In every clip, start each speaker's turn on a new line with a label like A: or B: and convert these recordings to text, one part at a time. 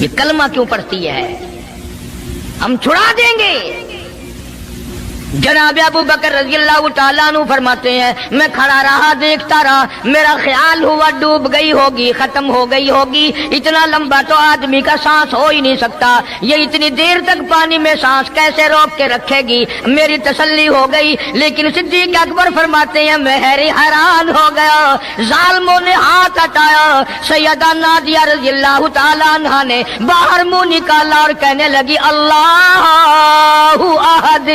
A: یہ کلمہ کیوں پڑھتی ہے؟ ہم چھڑا دیں گے۔ جناب ابو بکر رضی اللہ تعالیٰ عنہ فرماتے ہیں میں کھڑا رہا، دیکھتا رہا، میرا خیال ہوا ڈوب گئی ہوگی، ختم ہو گئی ہوگی، اتنا لمبا تو آدمی کا سانس ہو ہی نہیں سکتا، یہ اتنی دیر تک پانی میں سانس کیسے روک کے رکھے گی؟ میری تسلی ہو گئی۔ لیکن صدیق اکبر فرماتے ہیں میں حیران ہو گیا، ظالموں نے ہاتھ ہٹایا، سیدہ نادیہ رضی اللہ تعالیٰ عنہ نے باہر منہ نکالا اور کہنے لگی اللہ احد۔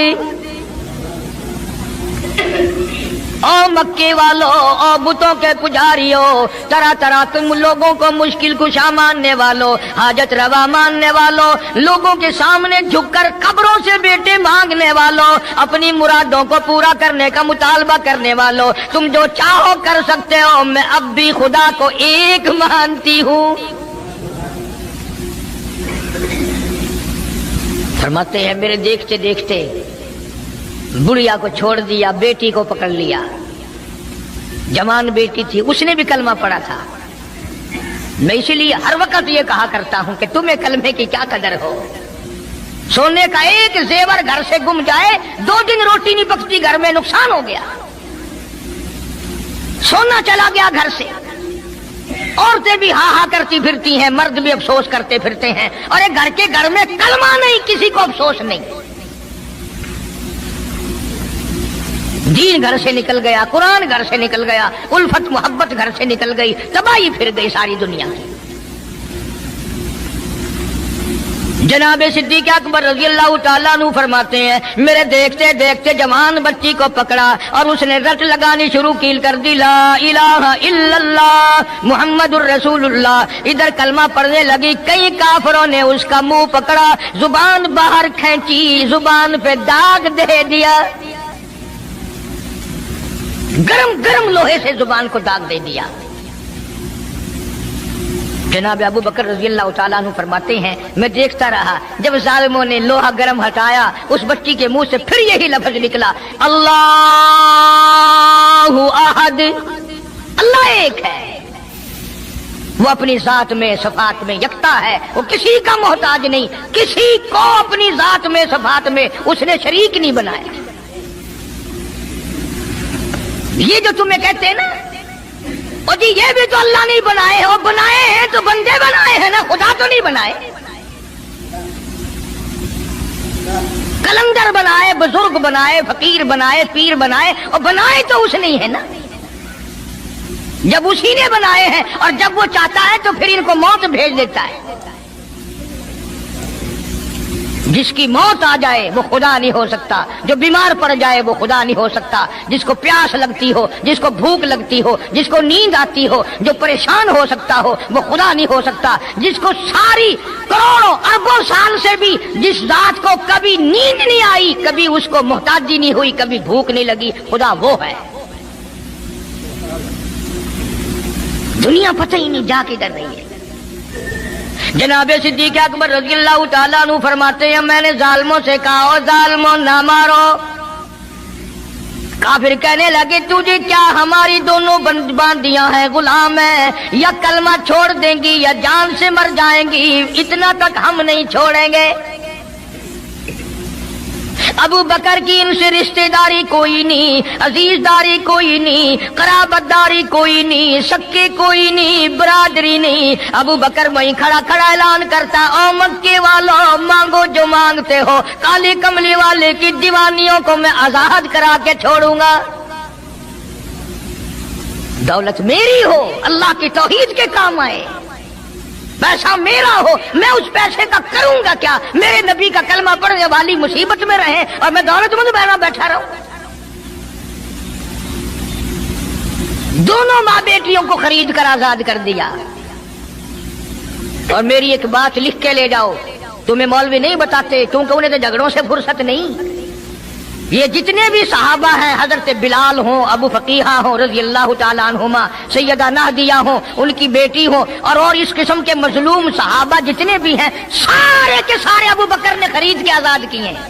A: او مکے والو، او بتوں کے پجاریوں، طرح طرح تم لوگوں کو مشکل کشا ماننے والو، حاجت روا ماننے والو، لوگوں کے سامنے جھک کر قبروں سے بیٹے مانگنے والو، اپنی مرادوں کو پورا کرنے کا مطالبہ کرنے والو، تم جو چاہو کر سکتے ہو، میں اب بھی خدا کو ایک مانتی ہوں۔ فرماتے ہیں میرے دیکھتے دیکھتے بڑھیا کو چھوڑ دیا، بیٹی کو پکڑ لیا، جوان بیٹی تھی، اس نے بھی کلمہ پڑھا تھا۔ میں اسی لیے ہر وقت یہ کہا کرتا ہوں کہ تمہیں کلمے کی کیا قدر ہو۔ سونے کا ایک زیور گھر سے گم جائے، 2 دن روٹی نہیں پکتی، گھر میں نقصان ہو گیا، سونا چلا گیا گھر سے۔ عورتیں بھی ہاں ہاں کرتی پھرتی ہیں، مرد بھی افسوس کرتے پھرتے ہیں، اور ایک گھر میں کلمہ نہیں، کسی کو افسوس نہیں۔ دین گھر سے نکل گیا، قرآن گھر سے نکل گیا، الفت محبت گھر سے نکل گئی، تباہی پھر گئی ساری دنیا کی۔ جناب صدیق اکبر رضی اللہ تعالیٰ عنہ فرماتے ہیں میرے دیکھتے دیکھتے جوان بچی کو پکڑا اور اس نے رٹ لگانی شروع کی کر دی، لا الہ الا اللہ محمد الرسول اللہ۔ ادھر کلمہ پڑھنے لگی، کئی کافروں نے اس کا منہ پکڑا، زبان باہر کھینچی، زبان پہ داغ دے دیا، گرم گرم لوہے سے زبان کو داغ دے دیا۔ جناب ابو بکر رضی اللہ تعالیٰ عنہ فرماتے ہیں میں دیکھتا رہا، جب ظالموں نے لوہا گرم ہٹایا، اس بچی کے منہ سے پھر یہی لفظ نکلا، اللہ احد، اللہ ایک ہے، وہ اپنی ذات میں صفات میں یکتا ہے، وہ کسی کا محتاج نہیں، کسی کو اپنی ذات میں صفات میں اس نے شریک نہیں بنایا۔ یہ جو تمہیں کہتے ہیں نا اور جی یہ بھی تو اللہ نہیں بنائے ہیں، وہ بنائے ہیں تو بندے بنائے ہیں نا، خدا تو نہیں بنائے۔ کلندر بنائے، بزرگ بنائے، فقیر بنائے، پیر بنائے، اور بنائے تو اس نہیں ہے نا۔ جب اسی نے بنائے ہیں اور جب وہ چاہتا ہے تو پھر ان کو موت بھیج دیتا ہے۔ جس کی موت آ جائے وہ خدا نہیں ہو سکتا، جو بیمار پڑ جائے وہ خدا نہیں ہو سکتا، جس کو پیاس لگتی ہو، جس کو بھوک لگتی ہو، جس کو نیند آتی ہو، جو پریشان ہو سکتا ہو وہ خدا نہیں ہو سکتا۔ جس کو ساری کروڑوں اربوں سال سے بھی جس ذات کو کبھی نیند نہیں آئی، کبھی اس کو محتاجی نہیں ہوئی، کبھی بھوک نہیں لگی، خدا وہ ہے۔ دنیا پتہ ہی نہیں جا کدھر رہی ہے۔ جناب صدیق اکبر رضی اللہ تعالیٰ عنہ فرماتے ہیں میں نے ظالموں سے کہا او ظالموں نہ مارو۔ کافر کہنے لگے تجھے کیا ہماری دونوں باندیاں ہیں، غلام ہیں، یا کلمہ چھوڑ دیں گی یا جان سے مر جائیں گی، اتنا تک ہم نہیں چھوڑیں گے۔ ابو بکر کی ان سے رشتہ داری کوئی نہیں، عزیز داری کوئی نہیں، قرابت داری کوئی نہیں، سکے کوئی نہیں، برادری نہیں۔ ابو بکر وہیں کھڑا کھڑا اعلان کرتا او مکے والو مانگو جو مانگتے ہو، کالی کملی والے کی دیوانیوں کو میں آزاد کرا کے چھوڑوں گا۔ دولت میری ہو، اللہ کی توحید کے کام آئے، پیسہ میرا ہو، میں اس پیسے کا کروں گا کیا؟ میرے نبی کا کلمہ پڑھنے والی مصیبت میں رہے اور میں دولت مند بہنا بیٹھا رہوں۔ دونوں ماں بیٹیوں کو خرید کر آزاد کر دیا۔ اور میری ایک بات لکھ کے لے جاؤ، تمہیں مولوی نہیں بتاتے کیونکہ انہیں تو جھگڑوں سے فرصت نہیں۔ یہ جتنے بھی صحابہ ہیں، حضرت بلال ہوں، ابو فقیہہ ہوں رضی اللہ تعالیٰ عنہما، سیدہ نہدیہ ہوں، ان کی بیٹی ہوں، اور اس قسم کے مظلوم صحابہ جتنے بھی ہیں، سارے کے سارے ابو بکر نے خرید کے آزاد کیے ہیں۔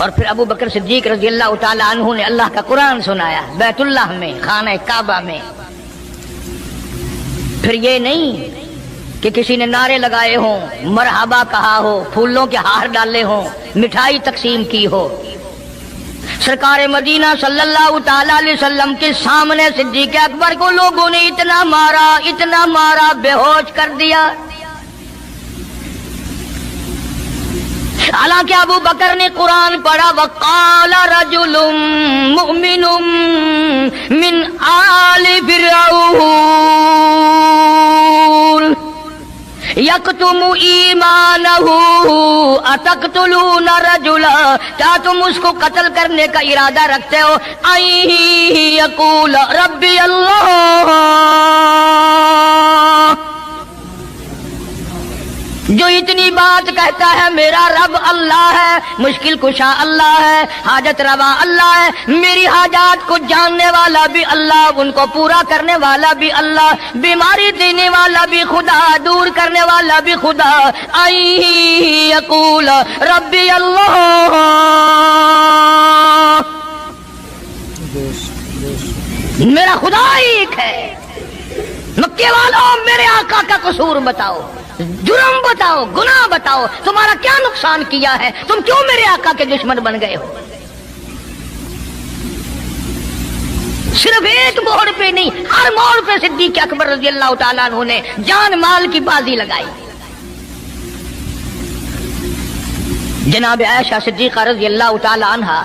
A: اور پھر ابو بکر صدیق رضی اللہ تعالیٰ عنہ نے اللہ کا قرآن سنایا بیت اللہ میں، خانہ کعبہ میں۔ پھر یہ نہیں کہ کسی نے نعرے لگائے ہوں، مرحبا کہا ہو، پھولوں کے ہار ڈالے ہوں، مٹھائی تقسیم کی ہو۔ سرکار مدینہ صلی اللہ تعالیٰ علیہ وسلم کے سامنے صدیق اکبر کو لوگوں نے اتنا مارا، بے ہوش کر دیا۔ حالانکہ ابو بکر نے قرآن پڑھا، وقال رجل مؤمن من آل فرعون یکتم ایمانہ اتقتلون رجلا، کیا تم اس کو قتل کرنے کا ارادہ رکھتے ہو؟ ان یقول ربی اللہ، جو اتنی بات کہتا ہے میرا رب اللہ ہے، مشکل کشا اللہ ہے، حاجت روا اللہ ہے، میری حاجات کو جاننے والا بھی اللہ، ان کو پورا کرنے والا بھی اللہ، بیماری دینے والا بھی خدا، دور کرنے والا بھی خدا۔ ان یقول ربی اللہ، میرا خدا ایک ہے۔ مکے والوں میرے آقا کا قصور بتاؤ، جرم بتاؤ، گناہ بتاؤ، تمہارا کیا نقصان کیا ہے؟ تم کیوں میرے آقا کے دشمن بن گئے ہو؟ صرف ایک موڑ پہ نہیں، ہر موڑ پہ صدیق اکبر رضی اللہ تعالیٰ عنہ نے جان مال کی بازی لگائی۔ جناب عائشہ صدیقہ رضی اللہ تعالیٰ عنہا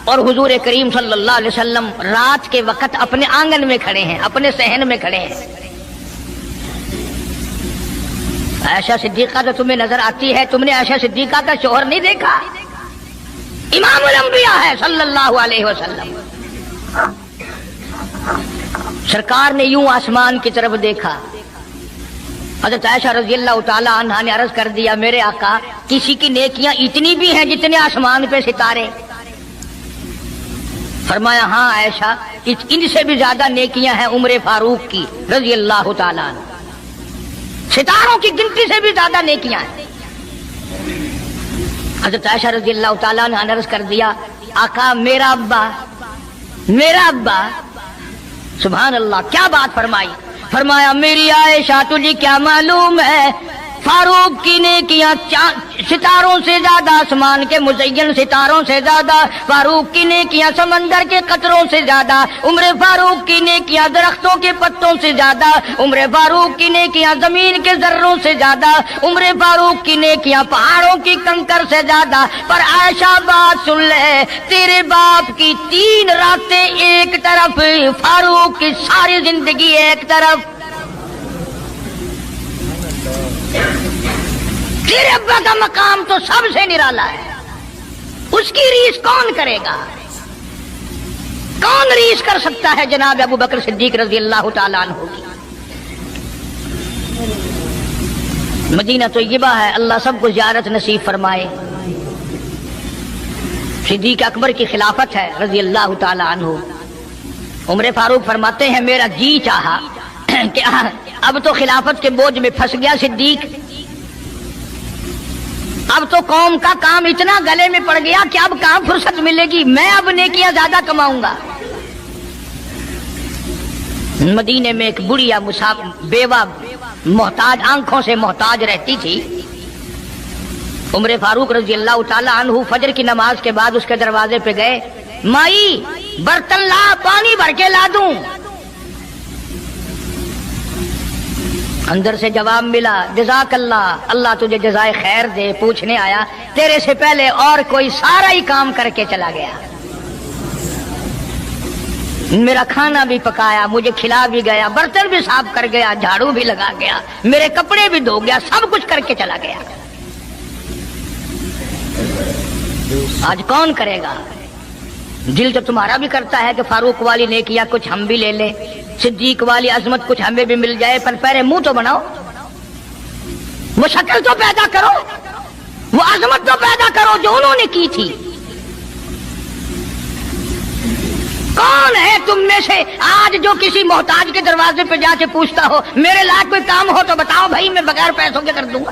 A: اور حضور کریم صلی اللہ علیہ وسلم رات کے وقت اپنے آنگن میں کھڑے ہیں، اپنے صحن میں کھڑے ہیں۔ عائشہ صدیقہ تو تمہیں نظر آتی ہے، تم نے عائشہ صدیقہ کا شوہر نہیں دیکھا؟ امام الانبیاء ہے صلی اللہ علیہ وسلم۔ سرکار نے یوں آسمان کی طرف دیکھا، حضرت عائشہ رضی اللہ تعالی عنہا نے عرض کر دیا، میرے آقا کسی کی نیکیاں اتنی بھی ہیں جتنے آسمان پہ ستارے؟ فرمایا ہاں عائشہ، ان سے بھی زیادہ نیکیاں ہیں عمر فاروق کی رضی اللہ تعالیٰ عنہ، ستاروں کی گنتی سے بھی زیادہ نیکیاں ہیں۔ حضرت عائشہ رضی اللہ تعالیٰ عنہ نے عرض کر دیا، آقا میرا ابا، سبحان اللہ، کیا بات فرمائی؟ فرمایا میری عائشہ تجھے کیا معلوم ہے، فاروق کی نیکیاں ستاروں سے زیادہ، آسمان کے مزین ستاروں سے زیادہ، فاروق کی نیکیاں سمندر کے قطروں سے زیادہ، عمر فاروق کی نیکیاں درختوں کے پتوں سے زیادہ، عمر فاروق کی نیکیاں زمین کے ذروں سے زیادہ، عمر فاروق کی نیکیاں پہاڑوں کی کنکر سے زیادہ۔ پر عائشہ بات سن لے، تیرے باپ کی 3 راتیں ایک طرف، فاروق کی ساری زندگی ایک طرف۔ تیرے ابا کا مقام تو سب سے نرالا ہے، اس کی ریس کون کرے گا؟ کون ریس کر سکتا ہے جناب ابو بکر صدیق رضی اللہ تعالیٰ عنہ کی؟ مدینہ طیبہ ہے، اللہ سب کو زیارت نصیب فرمائے۔ صدیق اکبر کی خلافت ہے رضی اللہ تعالیٰ عنہ۔ عمر فاروق فرماتے ہیں میرا جی چاہا کہ اب تو خلافت کے بوجھ میں پھنس گیا صدیق، اب تو قوم کا کام اتنا گلے میں پڑ گیا کہ اب کہاں فرصت ملے گی، میں اب نیکیاں زیادہ کماؤں گا۔ مدینے میں ایک بڑھیا بیوہ محتاج، آنکھوں سے محتاج رہتی تھی۔ عمر فاروق رضی اللہ تعالی عنہ فجر کی نماز کے بعد اس کے دروازے پہ گئے، مائی برتن لا، پانی بھر کے لا دوں؟ اندر سے جواب ملا، جزاک اللہ، اللہ تجھے جزائے خیر دے، پوچھنے آیا تیرے سے پہلے اور کوئی سارا ہی کام کر کے چلا گیا، میرا کھانا بھی پکایا، مجھے کھلا بھی گیا، برتن بھی صاف کر گیا، جھاڑو بھی لگا گیا، میرے کپڑے بھی دھو گیا، سب کچھ کر کے چلا گیا۔ آج کون کرے گا؟ دل تو تمہارا بھی کرتا ہے کہ فاروق والی نیکیاں کچھ ہم بھی لے لیں، صدیق والی عظمت کچھ ہمیں بھی مل جائے، پر پہلے منہ تو بناؤ، وہ شکل تو پیدا کرو، وہ عظمت تو پیدا کرو جو انہوں نے کی تھی۔ کون ہے تم میں سے آج جو کسی محتاج کے دروازے پہ جا کے پوچھتا ہو میرے لائق کوئی کام ہو تو بتاؤ بھائی، میں بغیر پیسوں کے کر دوں گا؟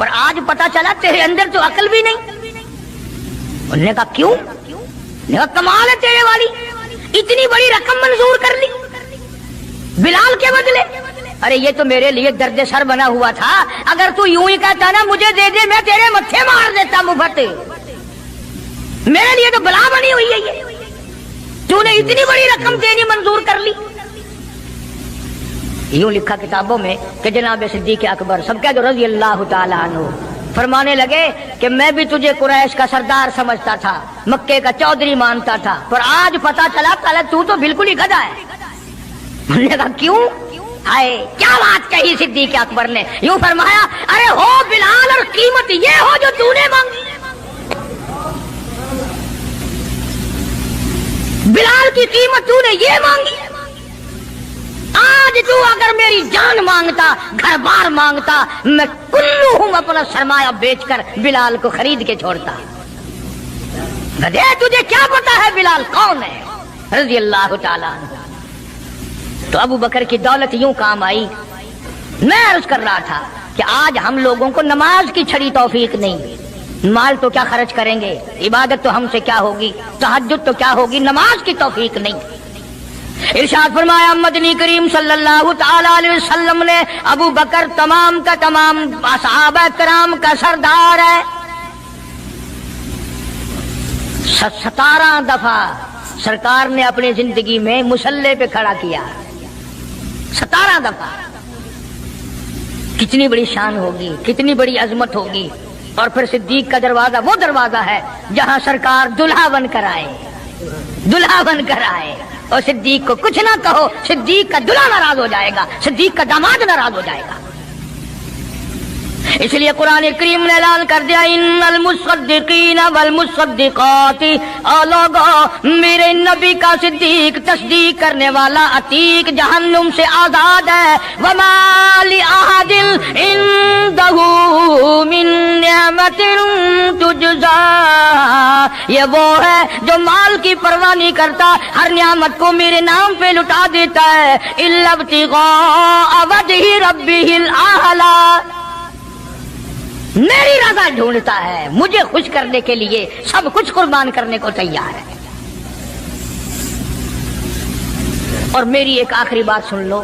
A: پر آج پتا چلا تیرے اندر تو عقل بھی نہیں۔ انہوں نے کہا کیوں؟ نے کہا کمال ہے تیرے والی، اتنی بڑی رقم منظور کر لی بلال کے بدلے۔ ارے یہ تو میرے لیے درد سر بنا ہوا تھا، اگر تو یوں ہی کہتا نا مجھے دے دے میں تیرے متھے مار دیتا مفت، میرے لیے تو بلا بنی ہوئی ہے یہ، تو نے اتنی بڑی رقم دینی منظور کر لی۔ یوں لکھا کتابوں میں کہ جناب صدیق اکبر سب کہہ دو رضی اللہ تعالیٰ عنہ فرمانے لگے کہ میں بھی تجھے قریش کا سردار سمجھتا تھا، مکے کا چودھری مانتا تھا، پر آج پتا چلا تو بالکل ہی گدھا ہے۔ انہوں نے کہا کیوں؟ ہائے کیا بات کہی صدیق اکبر نے، یوں فرمایا ارے ہو بلال اور قیمت یہ ہو جو تو نے مانگی، بلال کی قیمت تو نے یہ مانگی، آج تو اگر میری جان مانگتا گھر بار مانگتا میں کلو ہوں اپنا سرمایہ بیچ کر بلال کو خرید کے چھوڑتا۔ گدھے تجھے کیا پتا ہے بلال کون ہے رضی اللہ تعالیٰ عنہ۔ تو ابو بکر کی دولت یوں کام آئی۔ میں عرض کر رہا تھا کہ آج ہم لوگوں کو نماز کی چھڑی توفیق نہیں، مال تو کیا خرچ کریں گے، عبادت تو ہم سے کیا ہوگی، تہجد تو کیا ہوگی، نماز کی توفیق نہیں۔ ارشاد فرمایا مدنی کریم صلی اللہ تعالی علیہ وسلم نے ابو بکر تمام کا تمام صحابہ کرام کا سردار ہے، 17 دفعہ سرکار نے اپنی زندگی میں مصلی پہ کھڑا کیا، 17 دفعہ۔ کتنی بڑی شان ہوگی، کتنی بڑی عظمت ہوگی۔ اور پھر صدیق کا دروازہ وہ دروازہ ہے جہاں سرکار دلہا بن کر آئے، دلہا بن کر آئے، اور صدیق کو کچھ نہ کہو، صدیق کا دلہا ناراض ہو جائے گا، صدیق کا داماد ناراض ہو جائے گا۔ اس لیے قرآن کریم نے اعلان کر دیا ان المصدقین والمصدقات، اور لوگو میرے نبی کا صدیق تصدیق کرنے والا عتیق جہنم سے آزاد ہے۔ وما لأحد عنده من نعمت تجزا، یہ وہ ہے جو مال کی پرواہ نہیں کرتا، ہر نعمت کو میرے نام پہ لٹا دیتا ہے، الا ابتغاء وجہ ربہ الاعلی، میری رضا ڈھونڈتا ہے، مجھے خوش کرنے کے لیے سب کچھ قربان کرنے کو تیار ہے۔ اور میری ایک آخری بات سن لو،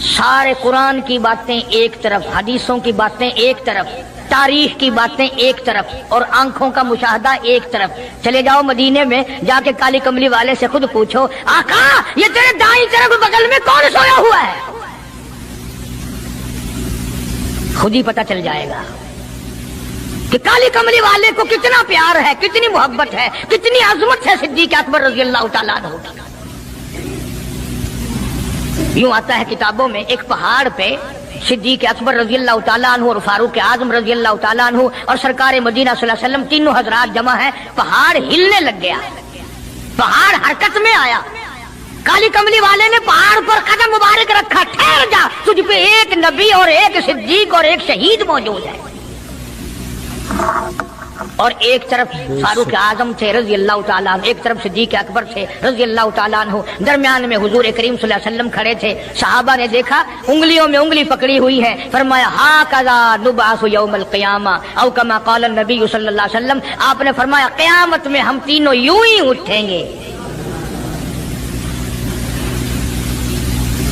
A: سارے قرآن کی باتیں ایک طرف، حدیثوں کی باتیں ایک طرف، تاریخ کی باتیں ایک طرف، اور آنکھوں کا مشاہدہ ایک طرف۔ چلے جاؤ مدینے میں، جا کے کالی کملی والے سے خود پوچھو آقا یہ تیرے دائیں طرف بغل میں کون سویا ہوا ہے، خود ہی پتہ چل جائے گا کہ کالی کملی والے کو کتنا پیار ہے، کتنی محبت ہے، کتنی عظمت ہے صدیق اکبر رضی اللہ تعالیٰ عنہ کی۔ یوں آتا ہے کتابوں میں ایک پہاڑ پہ صدیق اکبر رضی اللہ تعالیٰ عنہ اور فاروق اعظم رضی اللہ تعالیٰ عنہ اور سرکار مدینہ صلی اللہ علیہ وسلم تینوں حضرات جمع ہیں، پہاڑ ہلنے لگ گیا، پہاڑ حرکت میں آیا، کالی کملی والے نے پہاڑ پر قدم مبارک رکھا، ٹھہر جا، تجھ پہ ایک نبی اور ایک صدیق اور ایک شہید موجود ہے۔ اور ایک طرف فاروق اعظم تھے رضی اللہ تعالیٰ عنہ، ایک طرف صدیق اکبر تھے رضی اللہ تعالیٰ عنہ، درمیان میں حضور کریم صلی اللہ علیہ وسلم کھڑے تھے۔ صحابہ نے دیکھا انگلیوں میں انگلی پکڑی ہوئی ہے، فرمایا ہاکذا نبعث یوم القیامہ او کما قال النبی صلی اللہ علیہ وسلم، آپ نے فرمایا قیامت میں ہم تینوں یوں ہی اٹھیں گے۔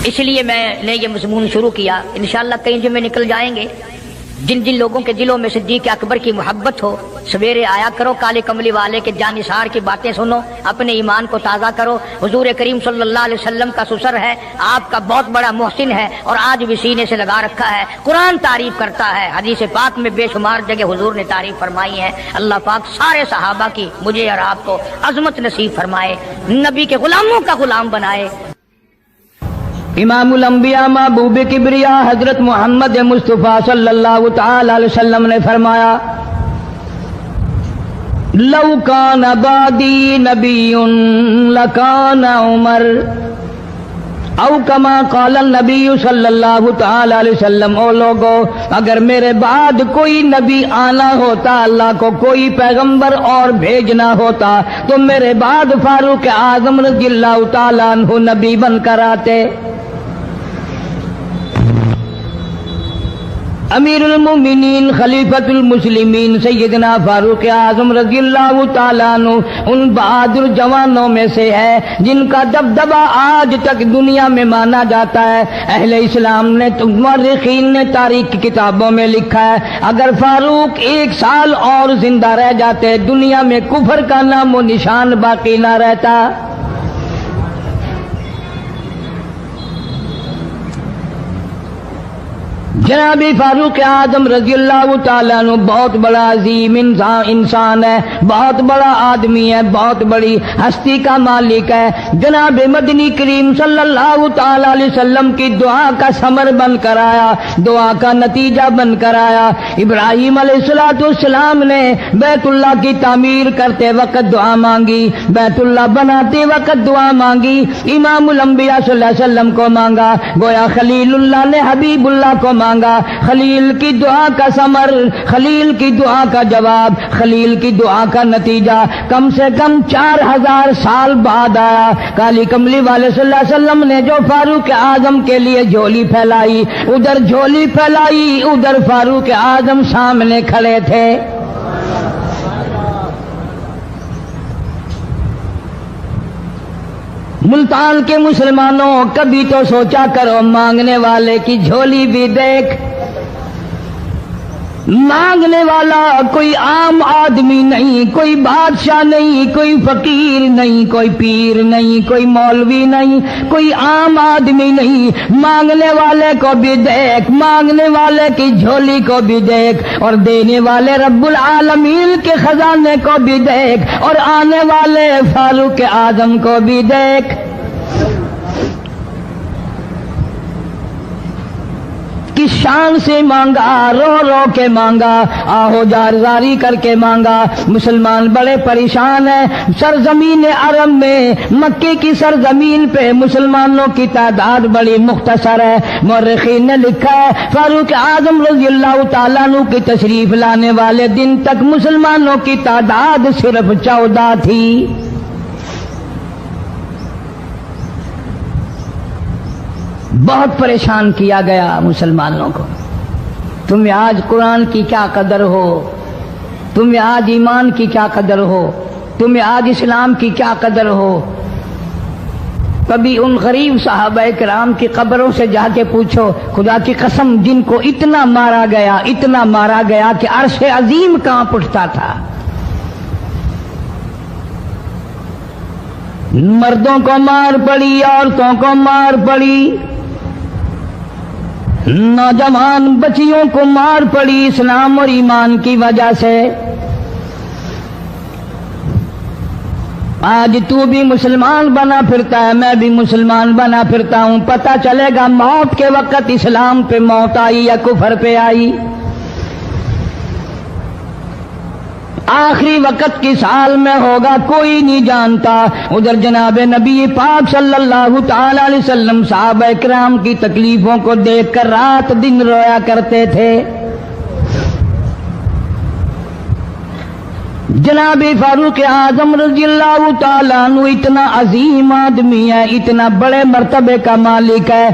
A: اس لیے میں نے یہ مضمون شروع کیا، انشاءاللہ کئی جمعے نکل جائیں گے۔ جن جن لوگوں کے دلوں میں صدیق اکبر کی محبت ہو، سویرے آیا کرو، کالے کملی والے کے جانثار کی باتیں سنو، اپنے ایمان کو تازہ کرو۔ حضور کریم صلی اللہ علیہ وسلم کا سسر ہے، آپ کا بہت بڑا محسن ہے، اور آج بھی سینے سے لگا رکھا ہے، قرآن تعریف کرتا ہے، حدیث پاک میں بے شمار جگہ حضور نے تعریف فرمائی ہے۔ اللہ پاک سارے صحابہ کی مجھے اور آپ کو عظمت نصیب فرمائے، نبی کے غلاموں کا غلام بنائے۔
B: امام الانبیاء محبوب کبریا حضرت محمد مصطفیٰ صلی اللہ تعالی علیہ وسلم نے فرمایا لو کان بعدی نبی لکان عمر، او کما قال النبی صلی اللہ تعالی علیہ وسلم، او لوگو اگر میرے بعد کوئی نبی آنا ہوتا، اللہ کو کوئی پیغمبر اور بھیجنا ہوتا تو میرے بعد فاروق اعظم رضی اللہ تعالی عنہ نبی بن کر آتے۔ امیر المومنین خلیفۃ المسلمین سیدنا فاروق اعظم رضی اللہ تعالیٰ عنہ ان بہادر جوانوں میں سے ہے جن کا دبدبہ آج تک دنیا میں مانا جاتا ہے۔ اہل اسلام نے مورخین نے تاریخ کی کتابوں میں لکھا ہے اگر فاروق 1 سال اور زندہ رہ جاتے دنیا میں کفر کا نام و نشان باقی نہ رہتا۔ جناب فاروق اعظم رضی اللہ تعالیٰ عنہ بہت بڑا عظیم انسان ہے، بہت بڑا آدمی ہے، بہت بڑی ہستی کا مالک ہے۔ جناب مدنی کریم صلی اللہ تعالیٰ علیہ وسلم کی دعا کا ثمر بن کر آیا، دعا کا نتیجہ بن کر آیا۔ ابراہیم علیہ السلام نے بیت اللہ کی تعمیر کرتے وقت دعا مانگی، بیت اللہ بناتے وقت دعا مانگی، امام الانبیاء صلی اللہ علیہ وسلم کو مانگا، گویا خلیل اللہ نے حبیب اللہ کو مانگا۔ خلیل کی دعا کا ثمر، خلیل کی دعا کا جواب، خلیل کی دعا کا نتیجہ کم سے کم 4000 سال بعد آیا۔ کالی کملی والے صلی اللہ علیہ وسلم نے جو فاروق اعظم کے لیے جھولی پھیلائی، ادھر جھولی پھیلائی، ادھر فاروق اعظم سامنے کھڑے تھے۔ ملتان کے مسلمانوں کبھی تو سوچا کرو مانگنے والے کی جھولی بھی دیکھ۔ مانگنے والا کوئی عام آدمی نہیں، کوئی بادشاہ نہیں، کوئی فقیر نہیں، کوئی پیر نہیں، کوئی مولوی نہیں، کوئی عام آدمی نہیں۔ مانگنے والے کو بھی دیکھ، مانگنے والے کی جھولی کو بھی دیکھ، اور دینے والے رب العالمین کے خزانے کو بھی دیکھ، اور آنے والے فاروق اعظم کو بھی دیکھ۔ کس شان سے مانگا، رو رو کے مانگا، آہو جار زاری کر کے مانگا۔ مسلمان بڑے پریشان ہیں۔ سرزمین عرب میں، مکے کی سرزمین پہ مسلمانوں کی تعداد بڑی مختصر ہے۔ مورخین نے لکھا ہے فاروق اعظم رضی اللہ تعالیٰ عنہ کی تشریف لانے والے دن تک مسلمانوں کی تعداد صرف 14 تھی۔ بہت پریشان کیا گیا مسلمانوں کو۔ تمہیں آج قرآن کی کیا قدر ہو، تمہیں آج ایمان کی کیا قدر ہو، تمہیں آج اسلام کی کیا قدر ہو۔ کبھی ان غریب صحابہ کرام کی قبروں سے جا کے پوچھو، خدا کی قسم جن کو اتنا مارا گیا، اتنا مارا گیا کہ عرش عظیم کانپ اٹھتا تھا۔ مردوں کو مار پڑی، عورتوں کو مار پڑی، نوجوان بچیوں کو مار پڑی اسلام اور ایمان کی وجہ سے۔ آج تو بھی مسلمان بنا پھرتا ہے، میں بھی مسلمان بنا پھرتا ہوں، پتہ چلے گا موت کے وقت اسلام پہ موت آئی یا کفر پہ آئی۔ آخری وقت کس حال میں ہوگا کوئی نہیں جانتا۔ ادھر جناب نبی پاک صلی اللہ تعالی علیہ وسلم صحابہ کرام کی تکلیفوں کو دیکھ کر رات دن رویا کرتے تھے۔ جناب فاروق اعظم رضی اللہ تعالیٰ عنہ اتنا عظیم آدمی ہے، اتنا بڑے مرتبے کا مالک ہے۔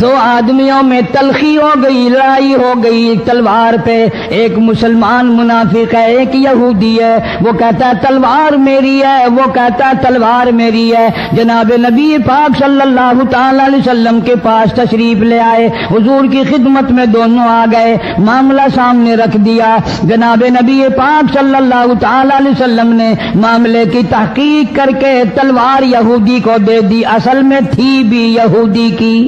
B: دو آدمیوں میں تلخی ہو گئی، لڑائی ہو گئی تلوار پہ۔ ایک مسلمان منافق ہے، ایک یہودی ہے، وہ کہتا ہے تلوار میری ہے، وہ کہتا ہے تلوار میری ہے۔ جناب نبی پاک صلی اللہ تعالی علیہ وسلم کے پاس تشریف لے آئے، حضور کی خدمت میں دونوں آ گئے، معاملہ سامنے رکھ دیا۔ جناب نبی پاک صلی اللہ تعالی علیہ وسلم نے معاملے کی تحقیق کر کے تلوار یہودی کو دے دی، اصل میں تھی بھی یہودی کی۔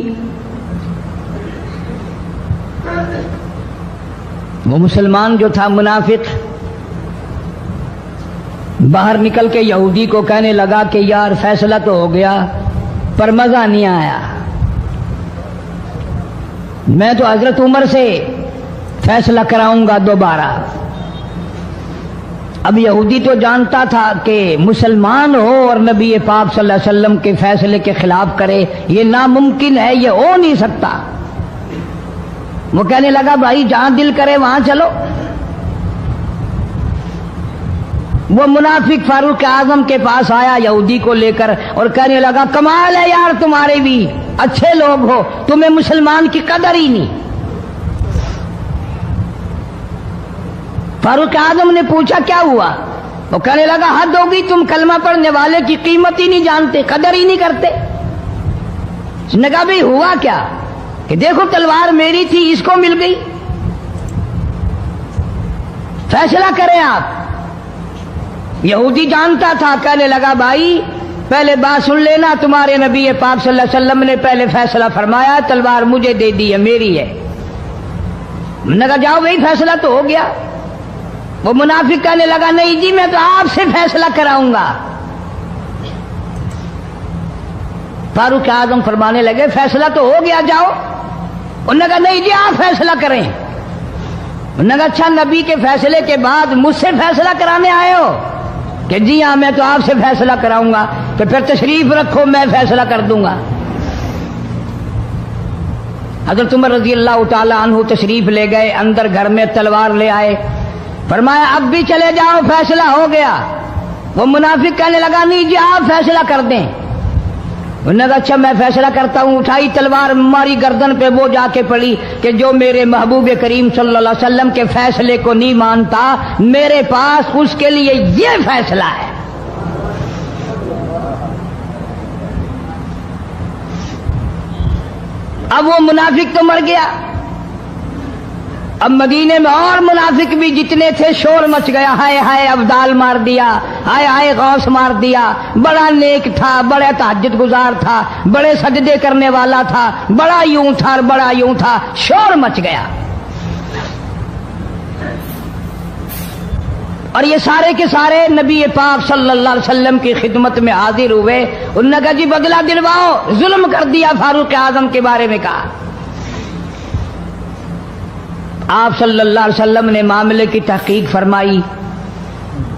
B: وہ مسلمان جو تھا منافق باہر نکل کے یہودی کو کہنے لگا کہ یار فیصلہ تو ہو گیا پر مزہ نہیں آیا، میں تو حضرت عمر سے فیصلہ کراؤں گا دوبارہ۔ اب یہودی تو جانتا تھا کہ مسلمان ہو اور نبی پاک صلی اللہ علیہ وسلم کے فیصلے کے خلاف کرے، یہ ناممکن ہے، یہ ہو نہیں سکتا۔ وہ کہنے لگا بھائی جہاں دل کرے وہاں چلو۔ وہ منافق فاروق اعظم کے پاس آیا یہودی کو لے کر اور کہنے لگا کمال ہے یار تمہارے بھی اچھے لوگ ہو, تمہیں مسلمان کی قدر ہی نہیں. فاروق اعظم نے پوچھا کیا ہوا؟ وہ کہنے لگا حد ہوگی, تم کلمہ پڑھنے والے کی قیمت ہی نہیں جانتے, قدر ہی نہیں کرتے. اس نے کہا بھئی ہوا کیا؟ کہ دیکھو تلوار میری تھی اس کو مل گئی, فیصلہ کریں آپ. یہودی جانتا تھا, کہنے لگا بھائی پہلے بات سن لینا, تمہارے نبی پاک صلی اللہ علیہ وسلم نے پہلے فیصلہ فرمایا, تلوار مجھے دے دی ہے, میری ہے. میں نے کہا جاؤ بھائی فیصلہ تو ہو گیا. وہ منافق کہنے لگا نہیں جی میں تو آپ سے فیصلہ کراؤں گا. فاروق اعظم فرمانے لگے فیصلہ تو ہو گیا جاؤ. انہوں نے کہا نہیں جی آپ فیصلہ کریں. انہوں نے کہا اچھا نبی کے فیصلے کے بعد مجھ سے فیصلہ کرانے آئے ہو؟ کہ جی ہاں میں تو آپ سے فیصلہ کراؤں گا. تو پھر تشریف رکھو میں فیصلہ کر دوں گا. حضرت عمر رضی اللہ تعالی عنہ تشریف لے گئے, اندر گھر میں تلوار لے آئے, فرمایا اب بھی چلے جاؤ فیصلہ ہو گیا. وہ منافق کہنے لگا نہیں جی آپ فیصلہ کر دیں. انہوں نے کہا اچھا میں فیصلہ کرتا ہوں. اٹھائی تلوار, ماری گردن پہ, وہ جا کے پڑی کہ جو میرے محبوب کریم صلی اللہ علیہ وسلم کے فیصلے کو نہیں مانتا, میرے پاس اس کے لیے یہ فیصلہ ہے. اب وہ منافق تو مر گیا. اب مدینے میں اور منافق بھی جتنے تھے شور مچ گیا, ہائے ہائے ابدال مار دیا, ہائے ہائے غوث مار دیا, بڑا نیک تھا, بڑا تہجد گزار تھا, بڑے سجدے کرنے والا تھا, بڑا یوں تھا اور بڑا یوں تھا, شور مچ گیا. اور یہ سارے کے سارے نبی پاک صلی اللہ علیہ وسلم کی خدمت میں حاضر ہوئے. انہوں نے کہا جی بدلہ دلواؤ, ظلم کر دیا فاروق اعظم کے بارے میں. کہا آپ صلی اللہ علیہ وسلم نے معاملے کی تحقیق فرمائی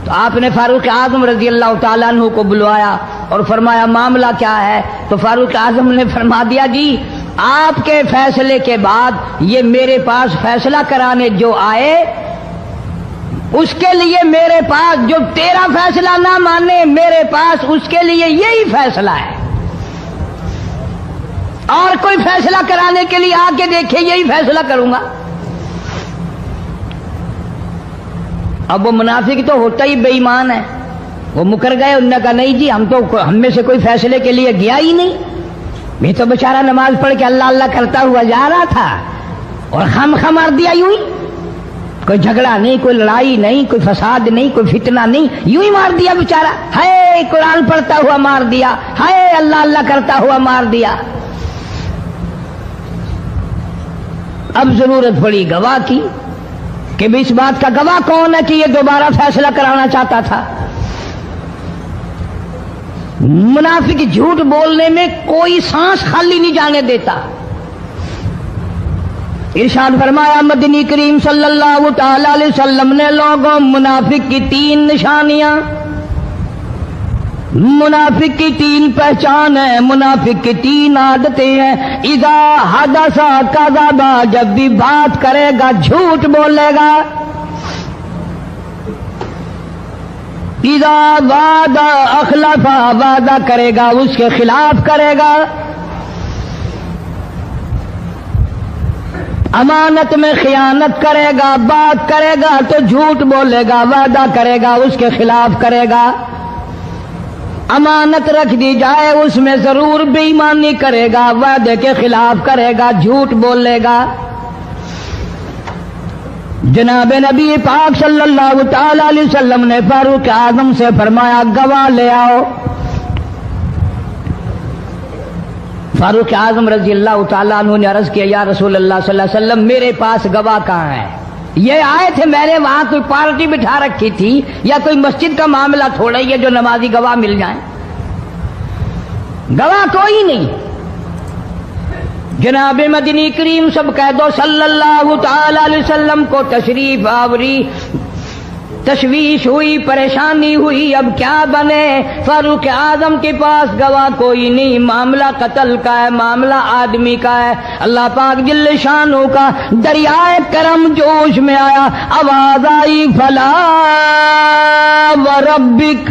B: تو آپ نے فاروق اعظم رضی اللہ تعالیٰ عنہ کو بلوایا اور فرمایا معاملہ کیا ہے؟ تو فاروق اعظم نے فرما دیا جی آپ کے فیصلے کے بعد یہ میرے پاس فیصلہ کرانے جو آئے, اس کے لیے میرے پاس جو تیرا فیصلہ نہ مانے, میرے پاس اس کے لیے یہی فیصلہ ہے. اور کوئی فیصلہ کرانے کے لیے آ کے دیکھے, یہی فیصلہ کروں گا. اب وہ منافق تو ہوتا ہی بے ایمان ہے, وہ مکر گئے. انہوں نے کہا نہیں جی ہم میں سے کوئی فیصلے کے لیے گیا ہی نہیں, میں تو بیچارہ نماز پڑھ کے اللہ اللہ کرتا ہوا جا رہا تھا اور خم مار دیا یوں ہی. کوئی جھگڑا نہیں, کوئی لڑائی نہیں, کوئی فساد نہیں, کوئی فتنہ نہیں, یوں ہی مار دیا بیچارہ. ہائے قرآن پڑھتا ہوا مار دیا, ہائے اللہ اللہ کرتا ہوا مار دیا. اب ضرورت پڑی گواہ کی کہ بھی اس بات کا گواہ کون ہے کہ یہ دوبارہ فیصلہ کرانا چاہتا تھا. منافق جھوٹ بولنے میں کوئی سانس خالی نہیں جانے دیتا. ارشاد فرمایا مدنی کریم صلی اللہ تعالی علیہ وسلم نے لوگوں منافق کی 3 نشانیاں, منافق کی 3 پہچان ہے, منافق کی 3 عادتیں ہیں. اذا حدث کذب, جب بھی بات کرے گا جھوٹ بولے گا. اذا وعد اخلف, وعدہ کرے گا اس کے خلاف کرے گا. امانت میں خیانت کرے گا, بات کرے گا تو جھوٹ بولے گا, وعدہ کرے گا اس کے خلاف کرے گا. امانت رکھ دی جائے اس میں ضرور بے ایمانی کرے گا, وعدے کے خلاف کرے گا, جھوٹ بولے گا. جناب نبی پاک صلی اللہ تعالی علیہ وسلم نے فاروق اعظم سے فرمایا گواہ لے آؤ. فاروق اعظم رضی اللہ تعالیٰ عنہ نے عرض کیا یا رسول اللہ صلی اللہ علیہ وسلم میرے پاس گواہ کہاں ہے؟ یہ آئے تھے, میں نے وہاں کوئی پارٹی بٹھا رکھی تھی یا کوئی مسجد کا معاملہ تھوڑا ہی ہے جو نمازی گواہ مل جائیں. گواہ کوئی نہیں. جناب مدنی کریم سب کہہ دو صلی اللہ تعالی علیہ وسلم کو تشریف آوری تشویش ہوئی، پریشانی ہوئی، اب کیا بنے؟ فاروق اعظم کے پاس گواہ کوئی نہیں، معاملہ قتل کا ہے، معاملہ آدمی کا ہے۔ اللہ پاک جل شانہ کا دریائے کرم جوش میں آیا، آواز آئی فلا وربک۔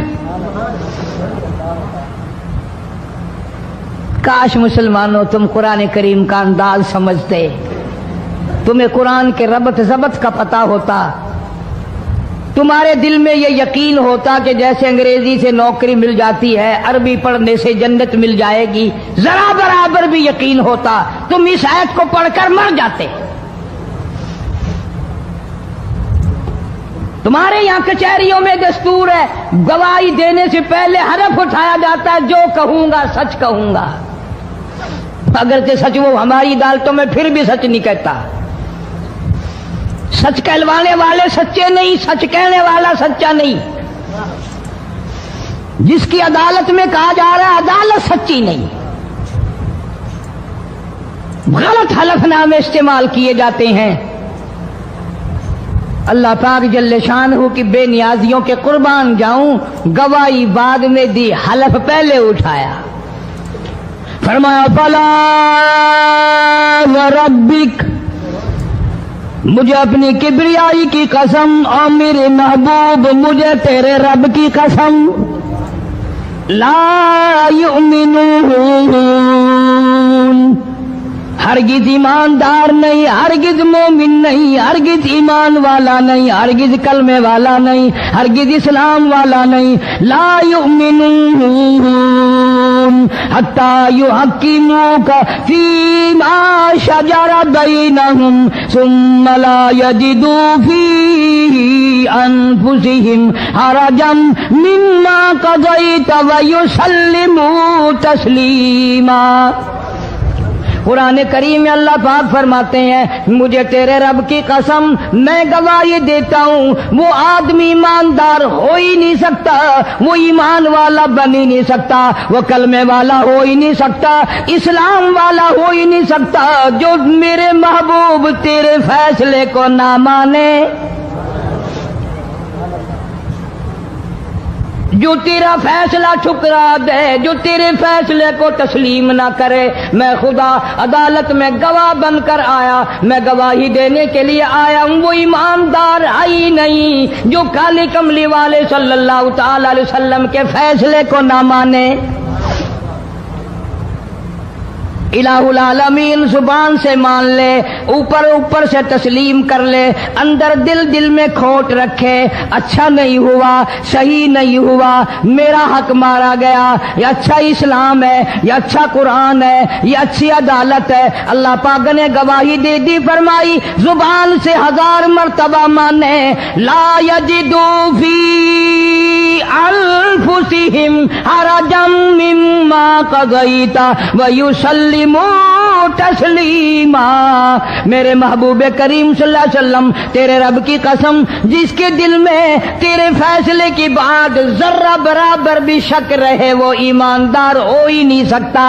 B: کاش مسلمانوں تم قرآن کریم کا انداز سمجھتے، تمہیں قرآن کے ربط ضبط کا پتہ ہوتا، تمہارے دل میں یہ یقین ہوتا کہ جیسے انگریزی سے نوکری مل جاتی ہے، عربی پڑھنے سے جنت مل جائے گی، ذرا برابر بھی یقین ہوتا تم اس آیت کو پڑھ کر مر جاتے۔ تمہارے یہاں کچہریوں میں دستور ہے، گواہی دینے سے پہلے حرف اٹھایا جاتا ہے، جو کہوں گا سچ کہوں گا، اگرچہ سچ وہ ہماری عدالتوں میں پھر بھی سچ نہیں کہتا۔ سچ کہلوانے والے سچے نہیں، سچ کہنے والا سچا نہیں۔ جس کی عدالت میں کہا جا رہا ہے عدالت سچی نہیں، غلط حلف نامے استعمال کیے جاتے ہیں۔ اللہ پاک جل شانہ کی بے نیازیوں کے قربان جاؤں، گواہی بعد میں دی، حلف پہلے اٹھایا۔ فرمایا فلا وربک، مجھے اپنی کبریائی کی قسم اور میرے محبوب مجھے تیرے رب کی قسم، لا یؤمنون، ہرگز ایماندار نہیں، ہرگز مومن نہیں، ہرگز ایمان والا نہیں، ہرگز کلمے والا نہیں، ہرگز اسلام والا نہیں، لا یؤمنون حتی یحکموک فیما شجر بینہم ثم لا یجدوا فی انفسہم حرجا مما قضیت ویسلموا تسلیما۔ قرآن کریم میں اللہ پاک فرماتے ہیں مجھے تیرے رب کی قسم میں گواہی دیتا ہوں، وہ آدمی ایماندار ہو ہی نہیں سکتا، وہ ایمان والا بن ہی نہیں سکتا، وہ کلمے والا ہو ہی نہیں سکتا، اسلام والا ہو ہی نہیں سکتا جو میرے محبوب تیرے فیصلے کو نہ مانے، جو تیرا فیصلہ ٹھکرا دے، جو تیرے فیصلے کو تسلیم نہ کرے۔ میں خدا عدالت میں گواہ بن کر آیا، میں گواہی دینے کے لیے آیا ہوں، وہ ایماندار ہے ہی نہیں جو کالی کملی والے صلی اللہ تعالی علیہ وسلم کے فیصلے کو نہ مانے۔ الہ العالمین زبان سے مان لے، اوپر اوپر سے تسلیم کر لے، اندر دل میں کھوٹ رکھے، اچھا نہیں ہوا، صحیح نہیں ہوا، میرا حق مارا گیا، یہ اچھا اسلام ہے، یہ اچھا قرآن ہے، یہ اچھی عدالت ہے۔ اللہ پاک نے گواہی دے دی، فرمائی زبان سے 1000 مرتبہ مانے، لا یجدو فی انفسہم حرجا مما قضیت ویسلموا تسلیما۔ میرے محبوب کریم صلی اللہ علیہ وسلم تیرے رب کی قسم، جس کے دل میں تیرے فیصلے کی بات ذرہ برابر بھی شک رہے وہ ایماندار ہو ہی نہیں سکتا۔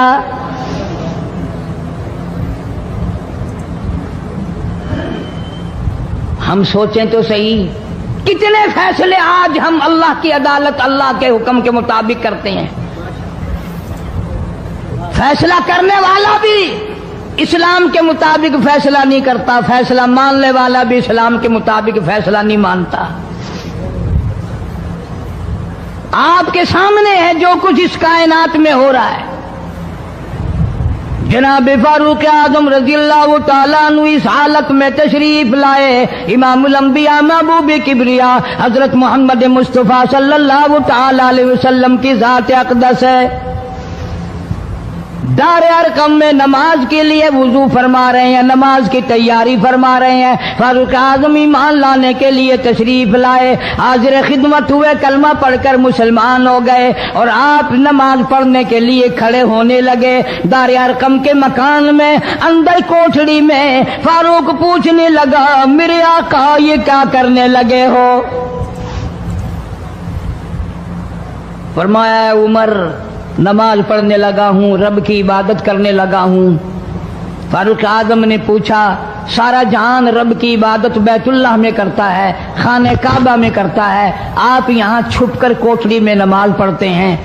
B: ہم سوچیں تو صحیح، کتنے فیصلے آج ہم اللہ کی عدالت اللہ کے حکم کے مطابق کرتے ہیں۔ فیصلہ کرنے والا بھی اسلام کے مطابق فیصلہ نہیں کرتا، فیصلہ ماننے والا بھی اسلام کے مطابق فیصلہ نہیں مانتا۔ آپ کے سامنے ہے جو کچھ اس کائنات میں ہو رہا ہے۔ جناب فاروق اعظم رضی اللہ تعالیٰ عنہ اس حالت میں تشریف لائے، امام الانبیاء محبوب کبریا حضرت محمد مصطفیٰ صلی اللہ تعالیٰ علیہ وسلم کی ذات اقدس ہے۔ دار ارقم میں نماز کے لیے وضو فرما رہے ہیں، نماز کی تیاری فرما رہے ہیں۔ فاروق اعظم ایمان لانے کے لیے تشریف لائے، حاضر خدمت ہوئے، کلمہ پڑھ کر مسلمان ہو گئے، اور آپ نماز پڑھنے کے لیے کھڑے ہونے لگے۔ دار ارقم کے مکان میں اندر کوٹھڑی میں فاروق پوچھنے لگا میرے آقا یہ کیا کرنے لگے ہو؟ فرمایا عمر نماز پڑھنے لگا ہوں، رب کی عبادت کرنے لگا ہوں۔ فاروق اعظم نے پوچھا سارا جہان رب کی عبادت بیت اللہ میں کرتا ہے، خانہ کعبہ میں کرتا ہے، آپ یہاں چھپ کر کوٹھڑی میں نماز پڑھتے ہیں۔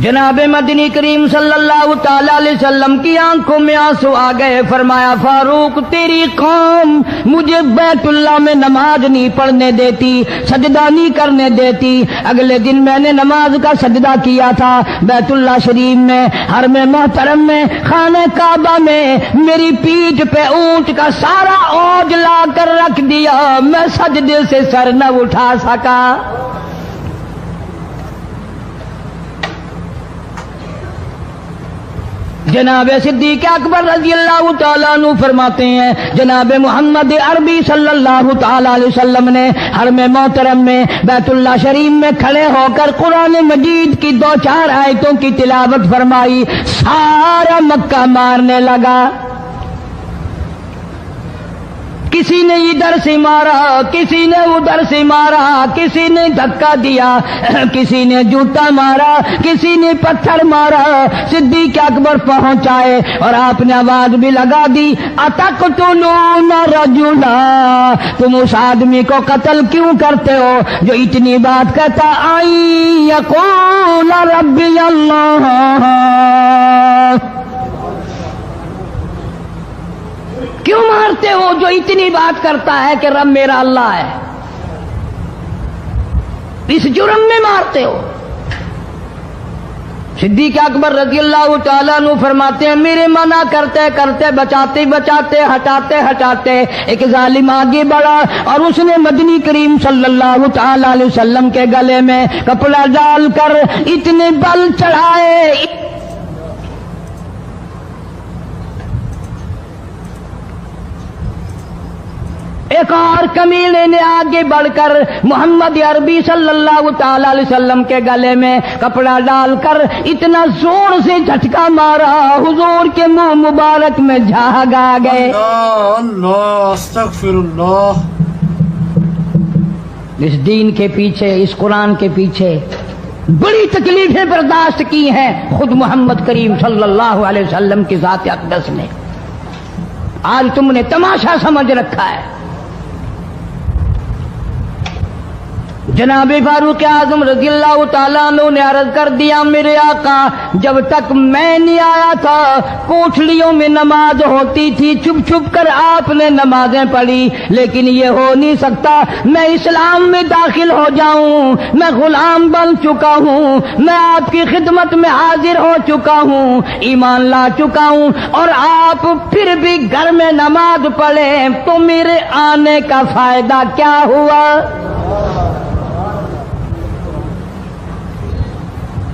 B: جناب مدنی کریم صلی اللہ تعالی علیہ وسلم کی آنکھوں میں آنسو آ گئے، فرمایا فاروق تیری قوم مجھے بیت اللہ میں نماز نہیں پڑھنے دیتی، سجدہ نہیں کرنے دیتی۔ اگلے دن میں نے نماز کا سجدہ کیا تھا بیت اللہ شریف میں، حرم محترم میں، خانہ کعبہ میں، میری پیٹھ پہ اونٹ کا سارا اوج لا کر رکھ دیا، میں سجدے سے سر نہ اٹھا سکا۔ جناب صدیق اکبر رضی اللہ تعالیٰ عنہ فرماتے ہیں جناب محمد عربی صلی اللہ تعالیٰ علیہ وسلم نے حرم محترم میں بیت اللہ شریف میں کھڑے ہو کر قرآن مجید کی 2-4 آیتوں کی تلاوت فرمائی، سارا مکہ مارنے لگا۔ کسی نے ادھر سے مارا، کسی نے ادھر سے مارا، کسی نے دھکا دیا، کسی نے جوتا مارا، کسی نے پتھر مارا۔ صدیق اکبر پہنچائے اور آپ نے آواز بھی لگا دی، اتقتلون رجلا، تم اس آدمی کو قتل کیوں کرتے ہو جو اتنی بات کہتا آئی یقول ربی اللہ، کیوں مارتے ہو جو اتنی بات کرتا ہے کہ رب میرا اللہ ہے؟ اس جرم میں مارتے ہو۔ صدیق اکبر رضی اللہ تعالیٰ عنہ فرماتے ہیں میرے منع کرتے کرتے بچاتے بچاتے ہٹاتے ہٹاتے ایک ظالم آگے بڑھا اور اس نے مدنی کریم صلی اللہ تعالیٰ علیہ وسلم کے گلے میں کپڑا ڈال کر اتنے بل چڑھائے، ایک اور کمینے نے آگے بڑھ کر محمد عربی صلی اللہ تعالی علیہ وسلم کے گلے میں کپڑا ڈال کر اتنا زور سے جھٹکا مارا حضور کے منہ مبارک میں جھاگ آ گئے۔
C: اللہ استغفر اللہ۔
B: اس دین کے پیچھے، اس قرآن کے پیچھے بڑی تکلیفیں برداشت کی ہیں خود محمد کریم صلی اللہ علیہ وسلم کی ذات اقدس نے۔ آج تم نے تماشا سمجھ رکھا ہے۔ جناب فاروق اعظم رضی اللہ تعالیٰ عنہ نے عرض کر دیا میرے آقا جب تک میں نہیں آیا تھا کوٹھڑیوں میں نماز ہوتی تھی، چھپ چھپ کر آپ نے نمازیں پڑھی، لیکن یہ ہو نہیں سکتا، میں اسلام میں داخل ہو جاؤں، میں غلام بن چکا ہوں، میں آپ کی خدمت میں حاضر ہو چکا ہوں، ایمان لا چکا ہوں، اور آپ پھر بھی گھر میں نماز پڑھیں تو میرے آنے کا فائدہ کیا ہوا؟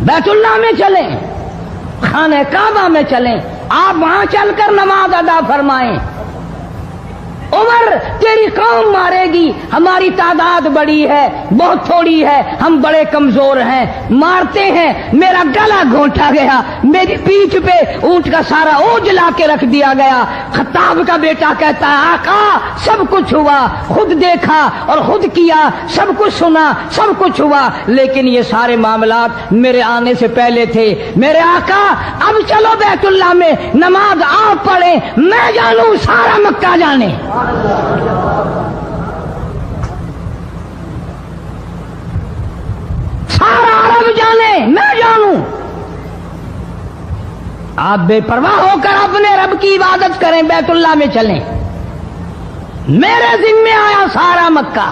B: بیت اللہ میں چلیں، خانہ کعبہ میں چلیں، آپ وہاں چل کر نماز ادا فرمائیں۔ عمر تیری قوم مارے گی، ہماری تعداد بڑی ہے، بہت تھوڑی ہے، ہم بڑے کمزور ہیں، مارتے ہیں، میرا گلا گھونٹا گیا، میری پیٹھ پہ اونٹ کا سارا اوج لا کے رکھ دیا گیا۔ خطاب کا بیٹا کہتا ہے آقا سب کچھ ہوا، خود دیکھا اور خود کیا، سب کچھ سنا، سب کچھ ہوا، لیکن یہ سارے معاملات میرے آنے سے پہلے تھے۔ میرے آقا اب چلو بیت اللہ میں نماز آپ پڑھیں، میں جانوں سارا مکہ جانے۔ سارا عرب جانے، میں جانوں۔ آپ بے پرواہ ہو کر اپنے رب کی عبادت کریں، بیت اللہ میں چلیں، میرے ذمہ آیا سارا مکہ۔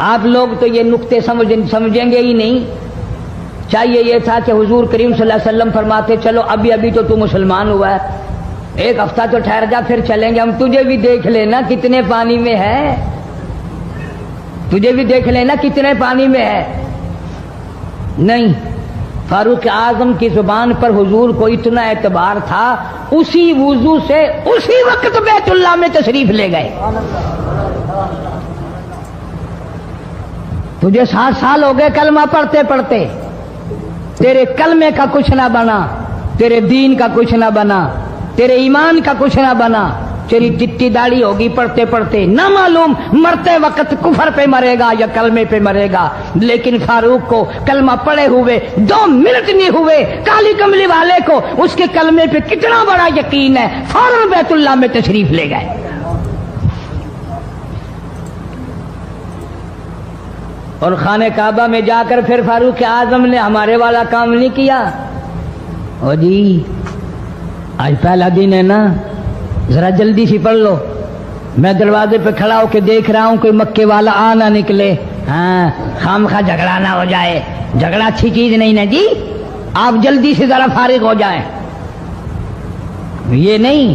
B: آپ لوگ تو یہ نقطے سمجھیں گے ہی نہیں۔ چاہیے یہ تھا کہ حضور کریم صلی اللہ علیہ وسلم فرماتے چلو ابھی تو مسلمان ہوا ہے، ایک ہفتہ تو ٹھہر جا پھر چلیں گے، ہم تجھے بھی دیکھ لینا کتنے پانی میں ہے، تجھے بھی دیکھ لینا کتنے پانی میں ہے۔ نہیں، فاروق اعظم کی زبان پر حضور کو اتنا اعتبار تھا، اسی وضو سے اسی وقت بیت اللہ میں تشریف لے گئے۔ تجھے 60 سال ہو گئے کلمہ پڑھتے پڑھتے، تیرے کلمے کا کچھ نہ بنا، تیرے دین کا کچھ نہ بنا، تیرے ایمان کا کچھ نہ بنا، تیری چٹی داڑھی ہوگی پڑھتے پڑھتے، نہ معلوم مرتے وقت کفر پہ مرے گا یا کلمے پہ مرے گا، لیکن فاروق کو کلمہ پڑھے ہوئے 2 منٹ نہیں ہوئے، کالی کملی والے کو اس کے کلمے پہ کتنا بڑا یقین ہے، فوراً بیت اللہ میں تشریف لے گئے۔ اور خانہ کعبہ میں جا کر پھر فاروق اعظم نے ہمارے والا کام نہیں کیا، او جی آج پہلا دن ہے نا، ذرا جلدی سی پڑھ لو، میں دروازے پہ کھڑا ہو کے دیکھ رہا ہوں کوئی مکے والا آ نہ نکلے، ہاں خامخواہ جھگڑا نہ ہو جائے، جھگڑا اچھی چیز نہیں نا جی، آپ جلدی سے ذرا فارغ ہو جائیں۔ یہ نہیں،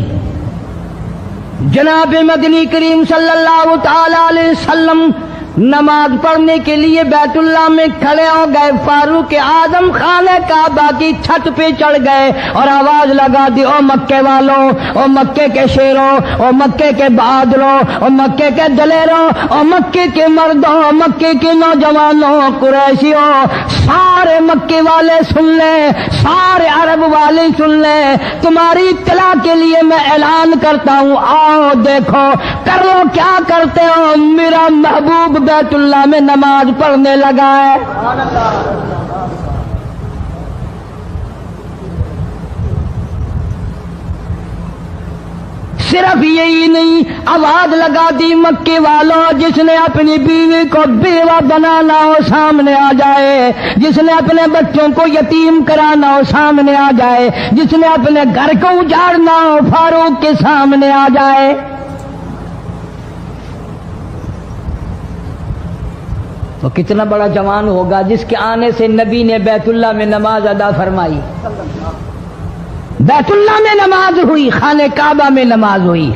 B: جناب مدنی کریم صلی اللہ تعالی علیہ وسلم نماز پڑھنے کے لیے بیت اللہ میں کھڑے ہو گئے، فاروق اعظم خانہ کعبہ کی چھت پہ چڑھ گئے اور آواز لگا دی، او مکے والوں، او مکے کے شیروں، او مکے کے بہادروں، او مکے کے دلیروں، او مکے کے مردوں، مکے کے نوجوانوں، قریشیوں، سارے مکے والے سن لیں، سارے عرب والے سن لیں، تمہاری اطلاع کے لیے میں اعلان کرتا ہوں، آؤ دیکھو کر لو کیا کرتے ہو، میرا محبوب بیت اللہ میں نماز پڑھنے لگا ہے۔ صرف یہی نہیں، آواز لگا دی، مکے والوں جس نے اپنی بیوی کو بیوہ بنانا ہو سامنے آ جائے، جس نے اپنے بچوں کو یتیم کرانا ہو سامنے آ جائے، جس نے اپنے گھر کو اجاڑنا ہو فاروق کے سامنے آ جائے۔ وہ کتنا بڑا جوان ہوگا جس کے آنے سے نبی نے بیت اللہ میں نماز ادا فرمائی، بیت اللہ میں نماز ہوئی، خانہ کعبہ میں نماز ہوئی۔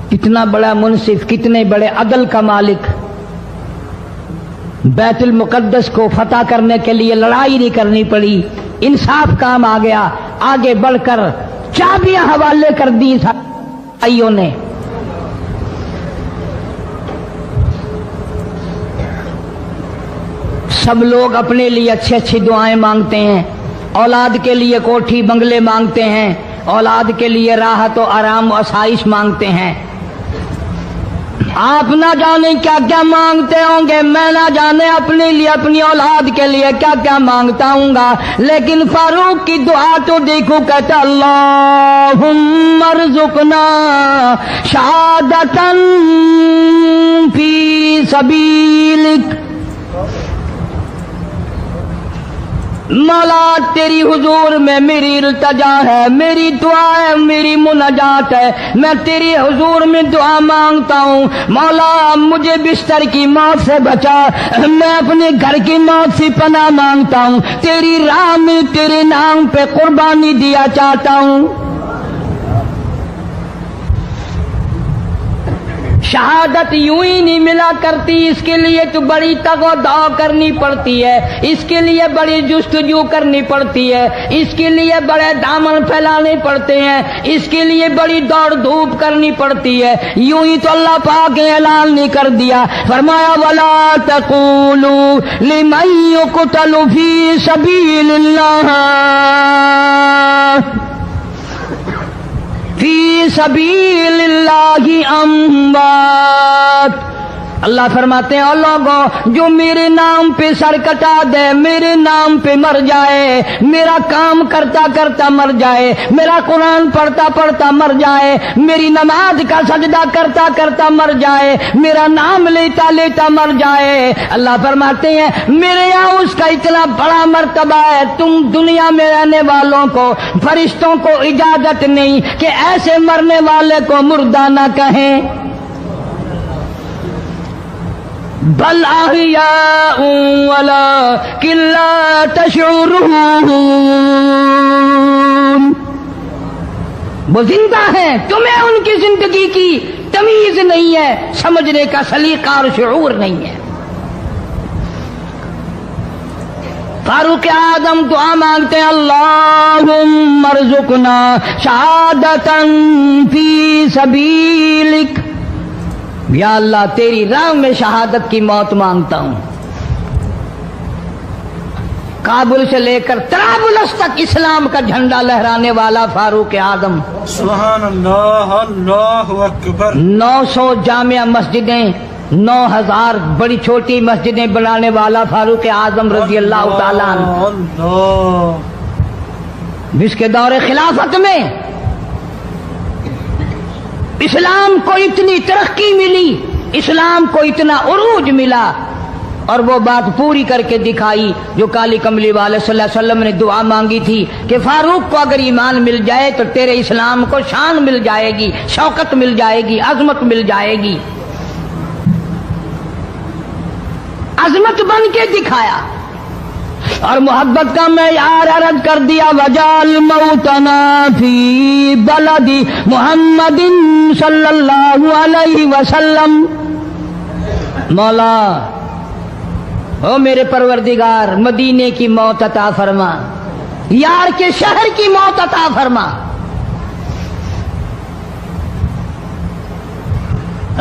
B: کتنا بڑا منصف، کتنے بڑے عدل کا مالک، بیت المقدس کو فتح کرنے کے لیے لڑائی نہیں کرنی پڑی، انصاف کام آ گیا، آگے بڑھ کر چابیاں حوالے کر دی بھائیوں نے۔ سب لوگ اپنے لیے اچھی اچھی دعائیں مانگتے ہیں، اولاد کے لیے کوٹھی بنگلے مانگتے ہیں، اولاد کے لیے راحت و آرام و آسائش مانگتے ہیں۔ آپ نہ جانے کیا کیا مانگتے ہوں گے، میں نہ جانے اپنے لیے اپنی اولاد کے لیے کیا کیا مانگتا ہوں گا، لیکن فاروق کی دعا تو دیکھو، کہتا اللہم ارزقنا شہادتاً فی سبیلک، مولا تیری حضور میں میری التجا ہے، میری دعا ہے، میری مناجات ہے، میں تیری حضور میں دعا مانگتا ہوں، مولا مجھے بستر کی موت سے بچا، میں اپنے گھر کی موت سے پناہ مانگتا ہوں، تیری راہ میں تیرے نام پہ قربانی دیا چاہتا ہوں۔ شہادت یوں ہی نہیں ملا کرتی، اس کے لیے تو بڑی تگ و دو کرنی پڑتی ہے، اس کے لیے بڑی جستجو کرنی پڑتی ہے، اس کے لیے بڑے دامن پھیلانے پڑتے ہیں، اس کے لیے بڑی دوڑ دھوپ کرنی پڑتی ہے، یوں ہی تو اللہ پاک نے اعلان نہیں کر دیا، فرمایا وَلَا تَقُولُوا لِمَن يُقْتَلُ فِي سَبِيلِ اللَّهِ فی سبیل اللہ اموات، اللہ فرماتے ہیں اور لوگوں جو میرے نام پہ سر کٹا دے، میرے نام پہ مر جائے، میرا کام کرتا کرتا مر جائے، میرا قرآن پڑھتا پڑھتا مر جائے، میری نماز کا سجدہ کرتا کرتا مر جائے، میرا نام لیتا لیتا مر جائے، اللہ فرماتے ہیں میرے یہاں اس کا اتنا بڑا مرتبہ ہے، تم دنیا میں رہنے والوں کو، فرشتوں کو اجازت نہیں کہ ایسے مرنے والے کو مردہ نہ کہیں، بل احیاء ولکن لا تشعرون، وہ زندہ ہیں، تمہیں ان کی زندگی کی تمیز نہیں ہے، سمجھنے کا سلیقہ اور شعور نہیں ہے۔ فاروق اعظم دعا مانگتے ہیں اللہم ارزقنا شہادتاً فی سبیلک، یا اللہ تیری راہ میں شہادت کی موت مانگتا ہوں۔ کابل سے لے کر طرابلس تک اسلام کا جھنڈا لہرانے والا فاروق اعظم،
C: سبحان اللہ، اللہ اکبر،
B: 900 جامع مسجدیں، 9000 بڑی چھوٹی مسجدیں بنانے والا فاروق اعظم رضی اللہ تعالیٰ عنہ،
C: اللہ،
B: جس کے دور خلافت میں اسلام کو اتنی ترقی ملی، اسلام کو اتنا عروج ملا، اور وہ بات پوری کر کے دکھائی جو کالی کملی والے صلی اللہ علیہ وسلم نے دعا مانگی تھی کہ فاروق کو اگر ایمان مل جائے تو تیرے اسلام کو شان مل جائے گی، شوکت مل جائے گی، عظمت مل جائے گی۔ عظمت بن کے دکھایا اور محبت کا معیار عرض کر دیا، وجعل موتنا فی بلد محمد صلی اللہ علیہ وسلم۔ مولا او میرے پروردگار، مدینے کی موت عطا فرما، یار کے شہر کی موت عطا فرما۔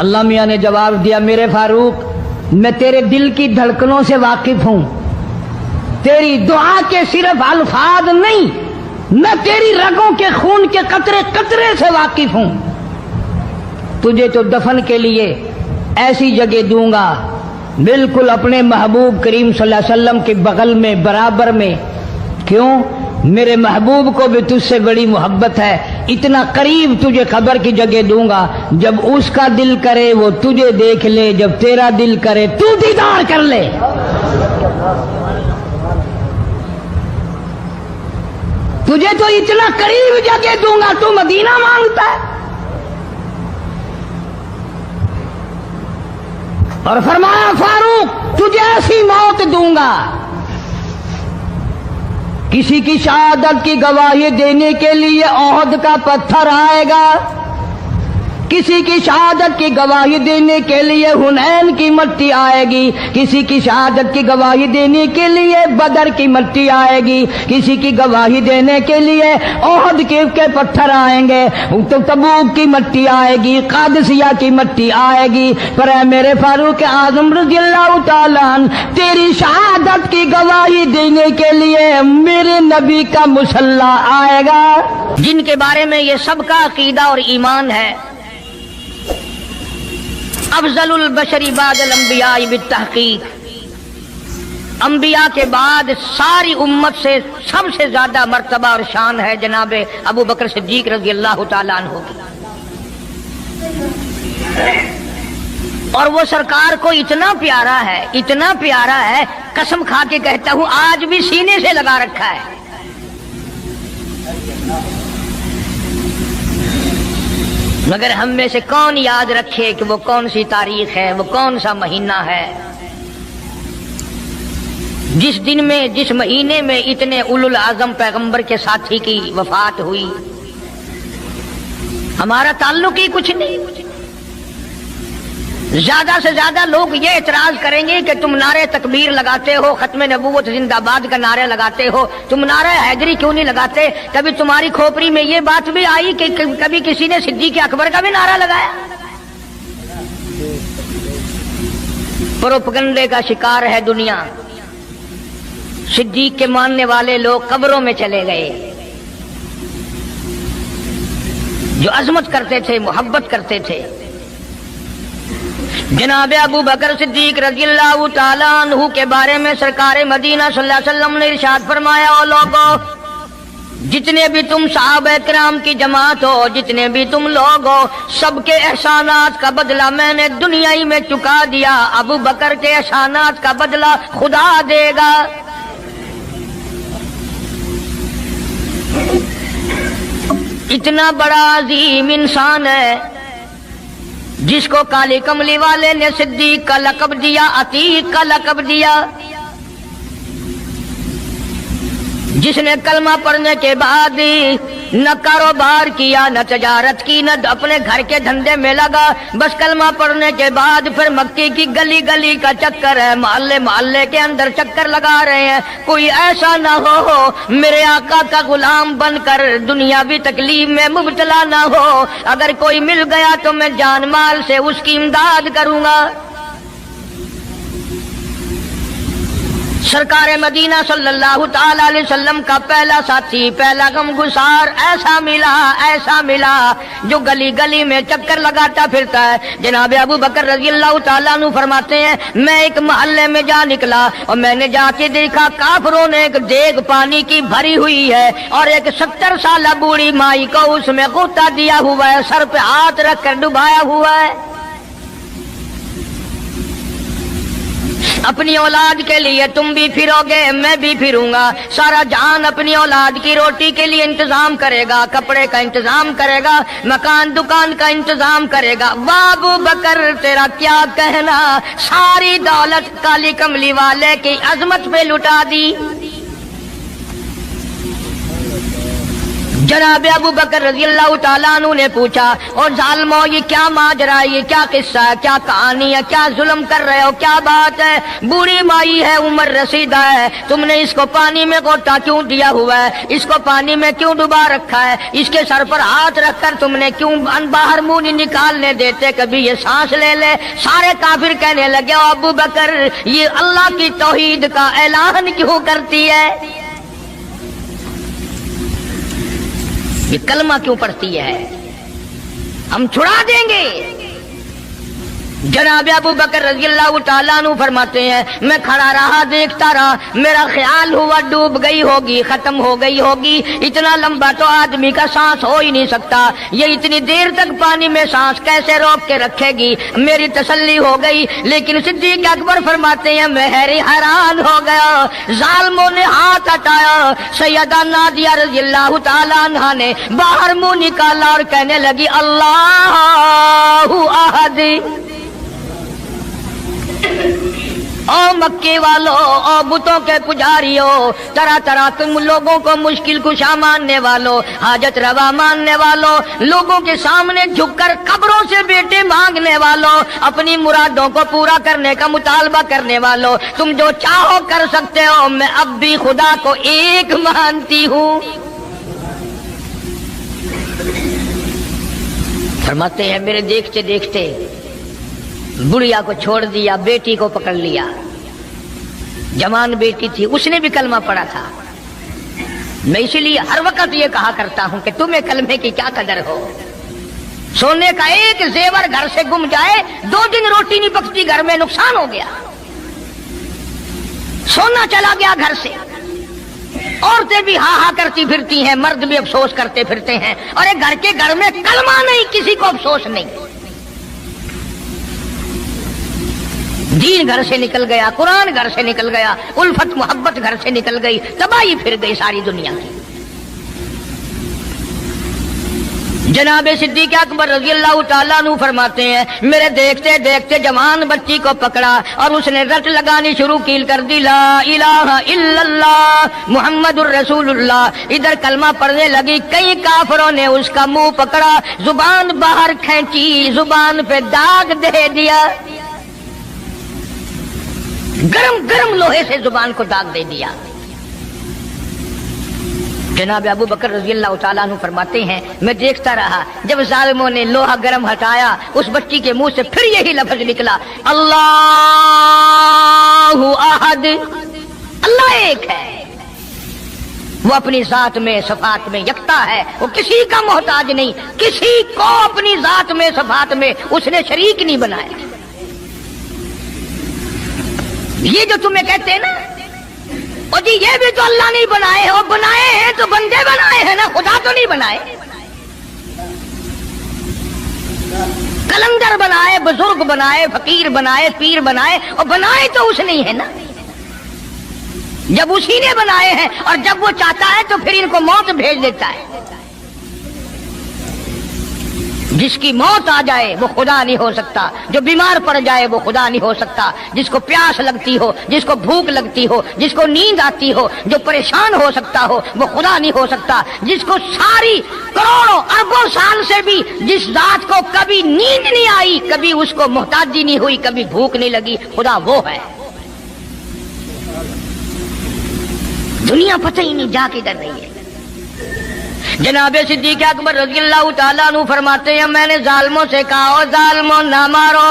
B: اللہ میاں نے جواب دیا، میرے فاروق میں تیرے دل کی دھڑکنوں سے واقف ہوں، تیری دعا کے صرف الفاظ نہیں، میں تیری رگوں کے خون کے قطرے قطرے سے واقف ہوں۔ تجھے تو دفن کے لیے ایسی جگہ دوں گا بالکل اپنے محبوب کریم صلی اللہ علیہ وسلم کے بغل میں، برابر میں۔ کیوں؟ میرے محبوب کو بھی تجھ سے بڑی محبت ہے، اتنا قریب تجھے قبر کی جگہ دوں گا، جب اس کا دل کرے وہ تجھے دیکھ لے، جب تیرا دل کرے تو دیدار کر لے۔ تجھے تو اتنا قریب جگہ دوں گا، تو مدینہ مانگتا ہے۔ اور فرمایا فاروق تجھے ایسی موت دوں گا، کسی کی شہادت کی گواہی دینے کے لیے احد کا پتھر آئے گا، کسی کی شہادت کی گواہی دینے کے لیے حنین کی مٹی آئے گی، کسی کی شہادت کی گواہی دینے کے لیے بدر کی مٹی آئے گی، کسی کی گواہی دینے کے لیے احد کے پتھر آئیں گے، تو تبوک کی مٹی آئے گی، قادسیہ کی مٹی آئے گی، پر اے میرے فاروق اعظم رضی اللہ تعالیٰ عنہ، تیری شہادت کی گواہی دینے کے لیے میرے نبی کا مصلی آئے گا،
A: جن کے بارے میں یہ سب کا عقیدہ اور ایمان ہے۔ افضل البشر بعد الانبیاء بالتحقیق، انبیاء کے بعد ساری امت سے سب سے زیادہ مرتبہ اور شان ہے جناب ابو بکر صدیق رضی اللہ تعالیٰ عنہ کی، اور وہ سرکار کو اتنا پیارا ہے، اتنا پیارا ہے، قسم کھا کے کہتا ہوں آج بھی سینے سے لگا رکھا ہے۔ مگر ہم میں سے کون یاد رکھے کہ وہ کون سی تاریخ ہے، وہ کون سا مہینہ ہے جس دن میں، جس مہینے میں اتنے اولو العظم پیغمبر کے ساتھی کی وفات ہوئی۔ ہمارا تعلق ہی کچھ نہیں۔ زیادہ سے زیادہ لوگ یہ اعتراض کریں گے کہ تم نعرہ تکبیر لگاتے ہو، ختم نبوت زندہ باد کا نعرہ لگاتے ہو، تم نعرہ حیدری کیوں نہیں لگاتے؟ کبھی تمہاری کھوپڑی میں یہ بات بھی آئی کہ کبھی کسی نے صدیق اکبر کا بھی نعرہ لگایا؟ پروپگنڈے کا شکار ہے دنیا۔ صدیق کے ماننے والے لوگ قبروں میں چلے گئے، جو عظمت کرتے تھے، محبت کرتے تھے۔ جناب ابو بکر صدیق رضی اللہ تعالیٰ عنہ کے بارے میں سرکار مدینہ صلی اللہ علیہ وسلم نے ارشاد فرمایا، او لوگو، جتنے بھی تم صحابہ کرام کی جماعت ہو، جتنے بھی تم لوگ ہو، سب کے احسانات کا بدلہ میں نے دنیا ہی میں چکا دیا، ابو بکر کے احسانات کا بدلہ خدا دے گا۔ اتنا بڑا عظیم انسان ہے جس کو کالی کملی والے نے صدیق کا لقب دیا، عتیق کا لقب دیا، جس نے کلمہ پڑھنے کے بعد نہ کاروبار کیا، نہ تجارت کی، نہ اپنے گھر کے دھندے میں لگا، بس کلمہ پڑھنے کے بعد پھر مکی کی گلی گلی کا چکر ہے، محلے محلے کے اندر چکر لگا رہے ہیں۔ کوئی ایسا نہ ہو میرے آقا کا غلام بن کر دنیاوی تکلیف میں مبتلا نہ ہو، اگر کوئی مل گیا تو میں جان مال سے اس کی امداد کروں گا۔ سرکار مدینہ صلی اللہ تعالی علیہ وسلم کا پہلا ساتھی، پہلا غمگسار ایسا ملا جو گلی گلی میں چکر لگاتا پھرتا ہے۔ جناب ابو بکر رضی اللہ تعالیٰ عنہ فرماتے ہیں میں ایک محلے میں جا نکلا اور میں نے جا کے دیکھا کافروں نے ایک دیگ پانی کی بھری ہوئی ہے اور ایک 70 سالہ بوڑھی مائی کو اس میں غوطہ دیا ہوا ہے، سر پہ ہاتھ رکھ کر ڈبایا ہوا ہے۔ اپنی اولاد کے لیے تم بھی پھرو گے، میں بھی پھروں گا۔ سارا جہان اپنی اولاد کی روٹی کے لیے انتظام کرے گا، کپڑے کا انتظام کرے گا، مکان دکان کا انتظام کرے گا۔ ابو بکر تیرا کیا کہنا، ساری دولت کالی کملی والے کی عظمت پہ لٹا دی۔ جناب ابو بکر رضی اللہ تعالیٰ عنہ نے پوچھا اور ظالمو یہ کیا ماجرا ہے، یہ کیا قصہ ہے، کیا کہانی ہے، کیا ظلم کر رہے ہو، کیا بات ہے؟ بوڑھی مائی ہے، عمر رسیدہ ہے، تم نے اس کو پانی میں غوطہ کیوں دیا ہوا ہے، اس کو پانی میں کیوں ڈبا رکھا ہے، اس کے سر پر ہاتھ رکھ کر تم نے کیوں باہر منہ نہیں نکالنے دیتے، کبھی یہ سانس لے لے۔ سارے کافر کہنے لگے ابو بکر یہ اللہ کی توحید کا اعلان کیوں کرتی ہے، یہ کلمہ کیوں پڑھتی ہے، ہم چھڑا دیں گے۔ جناب ابو بکر رضی اللہ تعالیٰ عنہ فرماتے ہیں میں کھڑا رہا، دیکھتا رہا، میرا خیال ہوا ڈوب گئی ہوگی، ختم ہو گئی ہوگی، اتنا لمبا تو آدمی کا سانس ہو ہی نہیں سکتا، یہ اتنی دیر تک پانی میں سانس کیسے روک کے رکھے گی۔ میری تسلی ہو گئی، لیکن صدیق اکبر فرماتے ہیں میں حیران ہو گیا۔ ظالموں نے ہاتھ ہٹایا، سیدہ نادیہ رضی اللہ تعالیٰ عنہا نے باہر منہ نکالا اور کہنے لگی اللہ احد۔ او مکے والو، او بتوں کے پجاریوں، طرح طرح تم لوگوں کو مشکل کشا ماننے والوں، حاجت روا ماننے والوں، لوگوں کے سامنے جھک کر قبروں سے بیٹے مانگنے والوں، اپنی مرادوں کو پورا کرنے کا مطالبہ کرنے والوں، تم جو چاہو کر سکتے ہو، میں اب بھی خدا کو ایک مانتی ہوں۔ فرماتے ہیں میرے دیکھتے دیکھتے بڑھیا کو چھوڑ دیا، بیٹی کو پکڑ لیا، جوان بیٹی تھی، اس نے بھی کلمہ پڑھا تھا۔ میں اسی لیے ہر وقت یہ کہا کرتا ہوں کہ تمہیں کلمے کی کیا قدر ہو۔ سونے کا ایک زیور گھر سے گم جائے، 2 دن روٹی نہیں پکتی گھر میں، نقصان ہو گیا، سونا چلا گیا گھر سے۔ عورتیں بھی ہاں ہاں کرتی پھرتی ہیں، مرد بھی افسوس کرتے پھرتے ہیں، اور ایک گھر کے گھر میں کلمہ نہیں، کسی کو افسوس نہیں۔ دین گھر سے نکل گیا، قرآن گھر سے نکل گیا، الفت محبت گھر سے نکل گئی، تباہی پھر گئی ساری دنیا کی۔ جناب صدیق اکبر رضی اللہ تعالیٰ عنہ فرماتے ہیں میرے دیکھتے دیکھتے جوان بچی کو پکڑا اور اس نے رٹ لگانی شروع کی، کر دی لا الہ الا اللہ محمد الرسول اللہ۔ ادھر کلمہ پڑھنے لگی، کئی کافروں نے اس کا منہ پکڑا، زبان باہر کھینچی، زبان پہ داغ دے دیا، گرم گرم لوہے سے زبان کو داغ دے دیا۔ جناب ابو بکر رضی اللہ تعالیٰ عنہ فرماتے ہیں میں دیکھتا رہا، جب ظالموں نے لوہا گرم ہٹایا، اس بچی کے منہ سے پھر یہی لفظ نکلا اللہ احد، اللہ ایک ہے، وہ اپنی ذات میں صفات میں یکتا ہے، وہ کسی کا محتاج نہیں، کسی کو اپنی ذات میں صفات میں اس نے شریک نہیں بنایا۔ یہ جو تمہیں کہتے ہیں نا اور جی یہ بھی تو اللہ نہیں بنائے ہیں، وہ بنائے ہیں تو بندے بنائے ہیں نا، خدا تو نہیں بنائے۔ کلندر بنائے، بزرگ بنائے، فقیر بنائے، پیر بنائے، اور بنائے تو اس نہیں ہے نا۔ جب اسی نے بنائے ہیں اور جب وہ چاہتا ہے تو پھر ان کو موت بھیج دیتا ہے۔ جس کی موت آ جائے وہ خدا نہیں ہو سکتا، جو بیمار پڑ جائے وہ خدا نہیں ہو سکتا، جس کو پیاس لگتی ہو، جس کو بھوک لگتی ہو، جس کو نیند آتی ہو، جو پریشان ہو سکتا ہو وہ خدا نہیں ہو سکتا۔ جس کو ساری کروڑوں اربوں سال سے بھی جس ذات کو کبھی نیند نہیں آئی، کبھی اس کو محتاجی نہیں ہوئی، کبھی بھوک نہیں لگی، خدا وہ ہے۔ دنیا پتہ ہی نہیں جا کدھر رہی ہے۔ جناب صدیق اکبر رضی اللہ تعالیٰ عنہ فرماتے ہیں میں نے ظالموں سے کہا او ظالموں نہ مارو،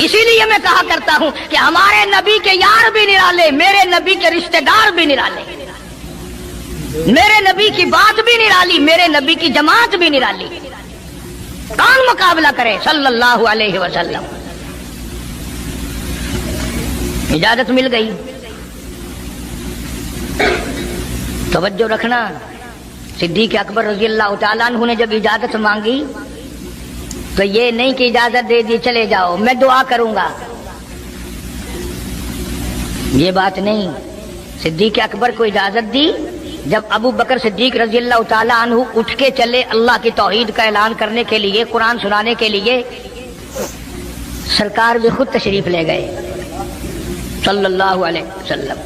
A: اسی لیے میں کہا کرتا ہوں کہ ہمارے نبی کے یار بھی نرالے، میرے نبی کے رشتہ دار بھی نرالے، میرے نبی کی بات بھی نرالی، میرے نبی کی جماعت بھی نرالی، کون مقابلہ کرے صلی اللہ علیہ وسلم۔ اجازت مل گئی، توجہ رکھنا، صدیق اکبر رضی اللہ تعالیٰ عنہ نے جب اجازت مانگی تو یہ نہیں کہ اجازت دے دی چلے جاؤ میں دعا کروں گا، یہ بات نہیں۔ صدیق اکبر کو اجازت دی، جب ابو بکر صدیق رضی اللہ تعالیٰ عنہ اٹھ کے چلے اللہ کی توحید کا اعلان کرنے کے لیے، قرآن سنانے کے لیے، سرکار بھی خود تشریف لے گئے صلی اللہ علیہ وسلم۔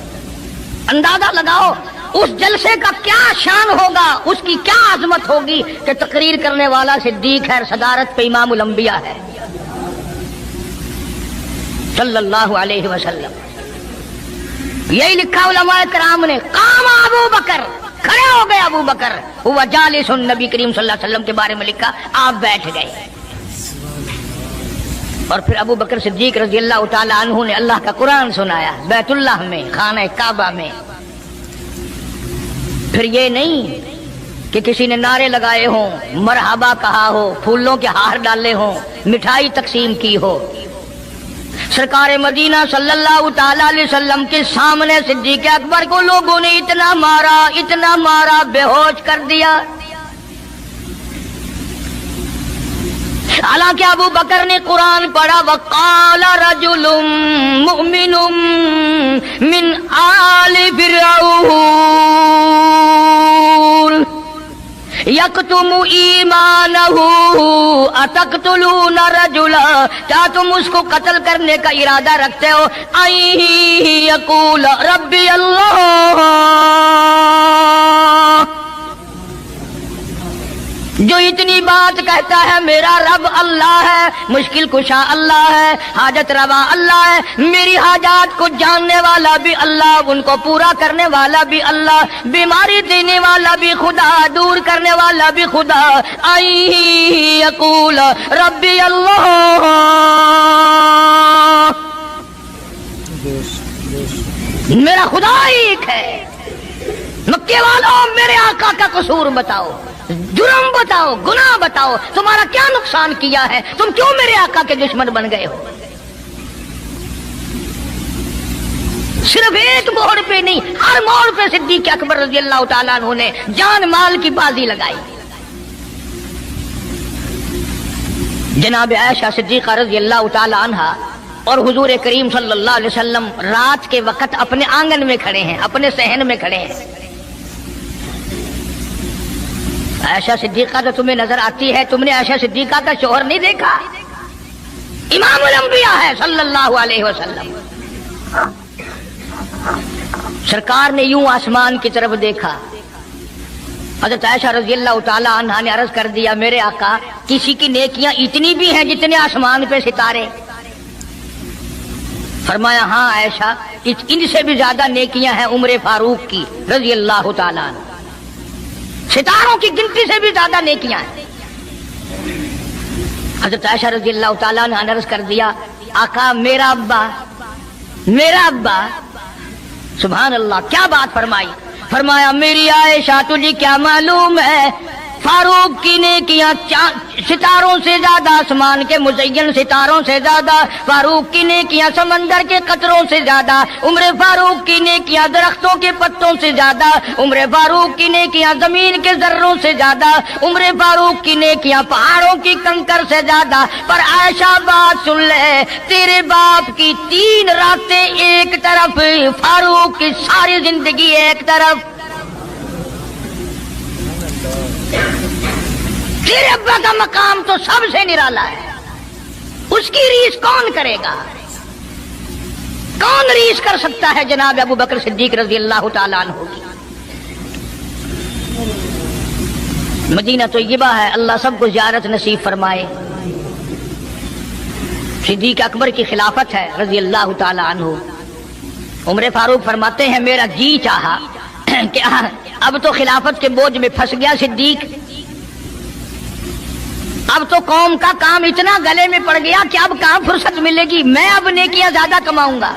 A: اندازہ لگاؤ اس جلسے کا کیا شان ہوگا، اس کی کیا عظمت ہوگی کہ تقریر کرنے والا صدیق ہے، صدارت پہ امام الانبیاء ہے صلی اللہ علیہ وسلم۔ یہی لکھا علماء کرام نے، قام ابو بکر، کھڑے ہو گئے ابو بکر، ہوا جالس، نبی کریم صلی اللہ علیہ وسلم کے بارے میں لکھا آپ بیٹھ گئے۔ اور پھر ابو بکر صدیق رضی اللہ تعالی عنہ نے اللہ کا قرآن سنایا بیت اللہ میں، خانہ کعبہ میں۔ پھر یہ نہیں کہ کسی نے نعرے لگائے ہوں، مرحبا کہا ہو، پھولوں کے ہار ڈالے ہوں، مٹھائی تقسیم کی ہو۔ سرکار مدینہ صلی اللہ تعالی علیہ وسلم کے سامنے صدیق اکبر کو لوگوں نے اتنا مارا، بے ہوش کر دیا۔ حالانکہ ابو بکر نے قرآن پڑھا، وقال رجل مؤمن من آل فرعون یکتم ایمانہ اتقتلون رجلا، کیا تم اس کو قتل کرنے کا ارادہ رکھتے ہو؟ یقول ربی اللہ، جو اتنی بات کہتا ہے میرا رب اللہ ہے، مشکل کشا اللہ ہے، حاجت روا اللہ ہے، میری حاجات کو جاننے والا بھی اللہ، ان کو پورا کرنے والا بھی اللہ، بیماری دینے والا بھی خدا، دور کرنے والا بھی خدا۔ یقول ربی اللہ، میرا خدا ایک ہے۔ مکے والوں میرے آقا کا قصور بتاؤ، جرم بتاؤ، گناہ بتاؤ، تمہارا کیا نقصان کیا ہے، تم کیوں میرے آقا کے دشمن بن گئے ہو؟ صرف ایک موڑ پہ نہیں، ہر موڑ پہ صدیق اکبر رضی اللہ تعالیٰ عنہ نے جان مال کی بازی لگائی۔ جناب عائشہ صدیقہ رضی اللہ تعالیٰ عنہا اور حضور کریم صلی اللہ علیہ وسلم رات کے وقت اپنے آنگن میں کھڑے ہیں، اپنے صحن میں کھڑے ہیں۔ عائشہ صدیقہ تو تمہیں نظر آتی ہے، تم نے عائشہ صدیقہ کا شوہر نہیں دیکھا؟ امام الانبیاء ہے صلی اللہ علیہ وسلم۔ سرکار نے یوں آسمان کی طرف دیکھا، حضرت عائشہ رضی اللہ تعالی عنہا نے عرض کر دیا میرے آقا کسی کی نیکیاں اتنی بھی ہیں جتنے آسمان پہ ستارے؟ فرمایا ہاں عائشہ، ان سے بھی زیادہ نیکیاں ہیں عمر فاروق کی رضی اللہ تعالی عنہ، ستاروں کی گنتی سے بھی زیادہ نیکیاں ہیں۔ حضرت عائشہ رضی اللہ تعالیٰ نے عرض کر دیا آقا میرا ابا، سبحان اللہ، کیا بات فرمائی؟ فرمایا میری عائشہ تجھے کیا معلوم ہے فاروق کی نیکیاں ستاروں سے زیادہ، آسمان کے مزین ستاروں سے زیادہ، فاروق کی نیکیاں سمندر کے قطروں سے زیادہ، عمر فاروق کی نیکیاں درختوں کے پتوں سے زیادہ، عمر فاروق کی نیکیاں زمین کے ذروں سے زیادہ، عمر فاروق کی نیکیاں پہاڑوں کی کنکر سے زیادہ۔ پر عائشہ بات سن لے، تیرے باپ کی 3 راتیں ایک طرف، فاروق کی ساری زندگی ایک طرف۔ تیرے ابا کا مقام تو سب سے نرالا ہے، اس کی ریس کون کرے گا؟ کون ریس کر سکتا ہے جناب ابو بکر صدیق رضی اللہ تعالیٰ عنہ کی؟ مدینہ طیبہ ہے، اللہ سب کو زیارت نصیب فرمائے۔ صدیق اکبر کی خلافت ہے رضی اللہ تعالیٰ عنہ۔ عمر فاروق فرماتے ہیں میرا جی چاہا کہ اب تو خلافت کے بوجھ میں پھنس گیا صدیق، اب تو قوم کا کام اتنا گلے میں پڑ گیا کہ اب کہاں فرصت ملے گی، میں اب نیکیاں زیادہ کماؤں گا۔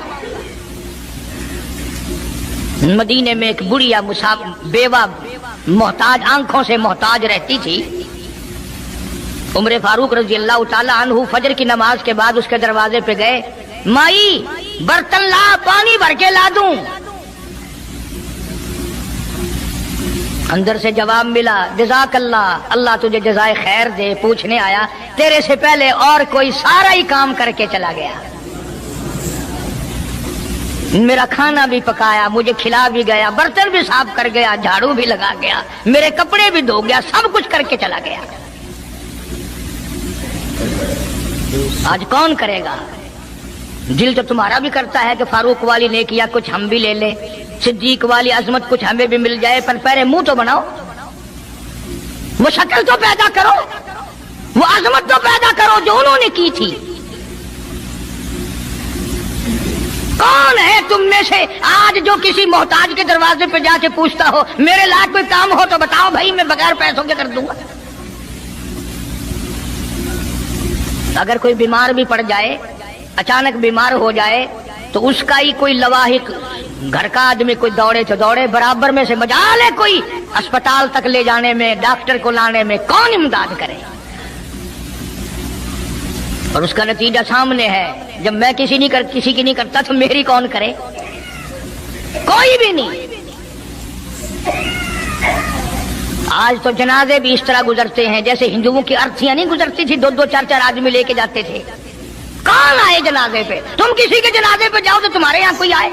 A: مدینے میں ایک بڑھیا بیوہ محتاج، آنکھوں سے محتاج رہتی تھی۔ عمر فاروق رضی اللہ تعالی عنہ فجر کی نماز کے بعد اس کے دروازے پہ گئے، مائی برتن لا، پانی بھر کے لا دوں۔ اندر سے جواب ملا، جزاک اللہ، اللہ تجھے جزائے خیر دے۔ پوچھنے آیا، تیرے سے پہلے اور کوئی سارا ہی کام کر کے چلا گیا، میرا کھانا بھی پکایا، مجھے کھلا بھی گیا، برتن بھی صاف کر گیا، جھاڑو بھی لگا گیا، میرے کپڑے بھی دھو گیا، سب کچھ کر کے چلا گیا۔ آج کون کرے گا؟ دل تو تمہارا بھی کرتا ہے کہ فاروق والی نیکیاں کچھ ہم بھی لے لیں، صدیق والی عظمت کچھ ہمیں بھی مل جائے، پر پہلے منہ تو بناؤ، وہ شکل تو پیدا کرو، وہ عظمت تو پیدا کرو جو انہوں نے کی تھی۔ کون ہے تم میں سے آج جو کسی محتاج کے دروازے پہ جا کے پوچھتا ہو میرے لائق کوئی کام ہو تو بتاؤ بھائی، میں بغیر پیسوں کے کر دوں گا؟ اگر کوئی بیمار بھی پڑ جائے، اچانک بیمار ہو جائے، تو اس کا ہی کوئی لواحق گھر کا آدمی کوئی دوڑے تو دوڑے، برابر میں سے مجال ہے کوئی اسپتال تک لے جانے میں، ڈاکٹر کو لانے میں کون امداد کرے؟ اور اس کا نتیجہ سامنے ہے، جب میں کسی کی نہیں کرتا تو میری کون کرے؟ کوئی بھی نہیں۔ آج تو جنازے بھی اس طرح گزرتے ہیں جیسے ہندوؤں کی ارتھیاں نہیں گزرتی تھی، 2-2 4-4 آدمی لے کے جاتے تھے۔ کون آئے جنازے پہ؟ تم کسی کے جنازے پہ جاؤ تو تمہارے یہاں کوئی آئے،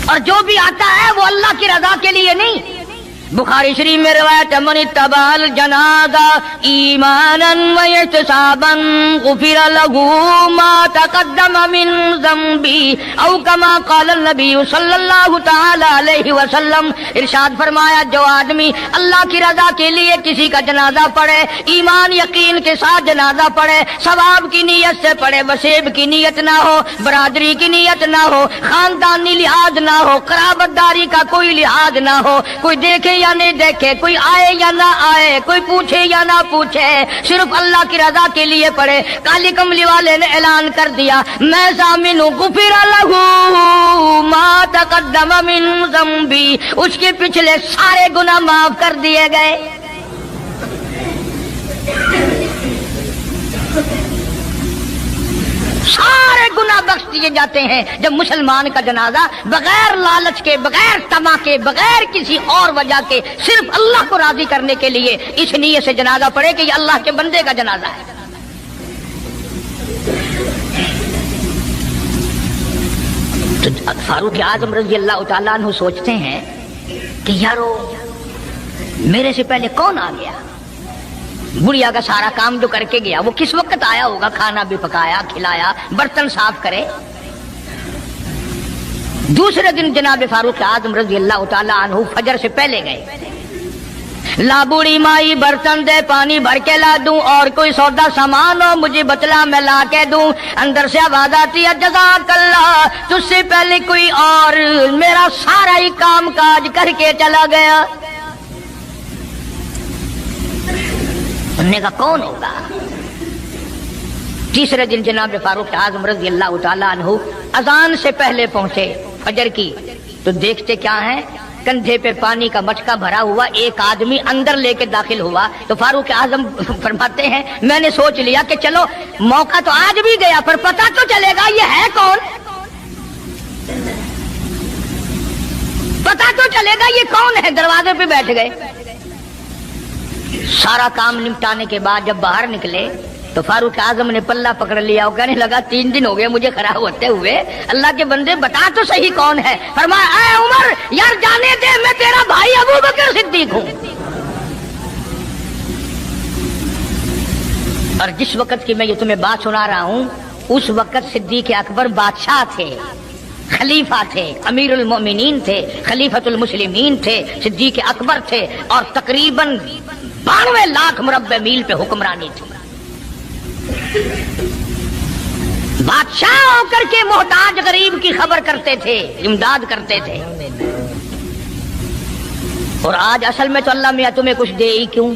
A: اور جو بھی آتا ہے وہ اللہ کی رضا کے لیے نہیں۔ بخاری شریف میں روایت ہے، من اتبع الجنازہ ایمانا واحتسابا غفر له ما تقدم من ذنبی او کما قال النبی صلی اللہ تعالی علیہ وسلم۔ ارشاد فرمایا، جو آدمی اللہ کی رضا کے لیے کسی کا جنازہ پڑھے، ایمان یقین کے ساتھ جنازہ پڑھے، ثواب کی نیت سے پڑھے، وسیب کی نیت نہ ہو، برادری کی نیت نہ ہو، خاندانی لحاظ نہ ہو، قرابت داری کا کوئی لحاظ نہ ہو، کوئی دیکھے یا نہیں دیکھے، کوئی آئے یا نہ آئے، کوئی پوچھے یا نہ پوچھے، صرف اللہ کی رضا کے لیے پڑھے۔ کالی کملی والے نے اعلان کر دیا، میں ضامن ہوں، غفر لہ ما تقدم من ذنبی، اس کے پچھلے سارے گناہ معاف کر دیے گئے۔ سارے گناہ بخش دیے جاتے ہیں جب مسلمان کا جنازہ بغیر لالچ کے، بغیر طمع کے، بغیر کسی اور وجہ کے، صرف اللہ کو راضی کرنے کے لیے اس نیت سے جنازہ پڑھے کہ یہ اللہ کے بندے کا جنازہ ہے۔ تو فاروق اعظم رضی اللہ تعالیٰ عنہ سوچتے ہیں کہ یارو میرے سے پہلے کون آ گیا؟ بڑھیا کا سارا کام جو کر کے گیا وہ کس وقت آیا ہوگا؟ کھانا بھی پکایا، کھلایا، برتن صاف کرے۔ دوسرے دن جناب فاروق اعظم رضی اللہ تعالی عنہ فجر سے پہلے گئے، لا بوڑھی مائی برتن دے، پانی بھر کے لا دوں، اور کوئی سودا سامان ہو مجھے بتلا، میں لا کے دوں۔ اندر سے آواز آتی ہے، جزاک اللہ، تجھ سے پہلے کوئی اور میرا سارا ہی کام کاج کر کے چلا گیا۔ انہوں نے کہا کون ہوگا؟ تیسرے دن جناب فاروق اعظم رضی اللہ تعالیٰ عنہ اذان سے پہلے پہنچے فجر کی، تو دیکھتے کیا ہیں، کندھے پہ پانی کا مٹکا بھرا ہوا ایک آدمی اندر لے کے داخل ہوا۔ تو فاروق اعظم فرماتے ہیں، میں نے سوچ لیا کہ چلو موقع تو آج بھی گیا، پر پتہ تو چلے گا یہ ہے کون، پتہ تو چلے گا یہ کون ہے۔ دروازے پہ بیٹھ گئے۔ سارا کام نمٹانے کے بعد جب باہر نکلے تو فاروق اعظم نے پلہ پکڑ لیا اور کہنے لگا، 3 دن ہو گئے مجھے کھڑا ہوتے ہوئے، اللہ کے بندے بتا تو صحیح کون ہے۔ فرمایا، اے عمر یار جانے دے، میں تیرا بھائی ابو بکر صدیق ہوں۔ اور جس وقت کی میں یہ تمہیں بات سنا رہا ہوں، اس وقت صدیق اکبر بادشاہ تھے، خلیفہ تھے، امیر المومنین تھے، خلیفۃ المسلمین تھے، صدیق اکبر تھے، اور تقریباً 92 لاکھ مربع میل پہ حکمرانی تھی۔ بادشاہ ہو کر کے محتاج غریب کی خبر کرتے تھے، امداد کرتے تھے۔ اور آج اصل میں تو اللہ میاں تمہیں کچھ دے ہی کیوں؟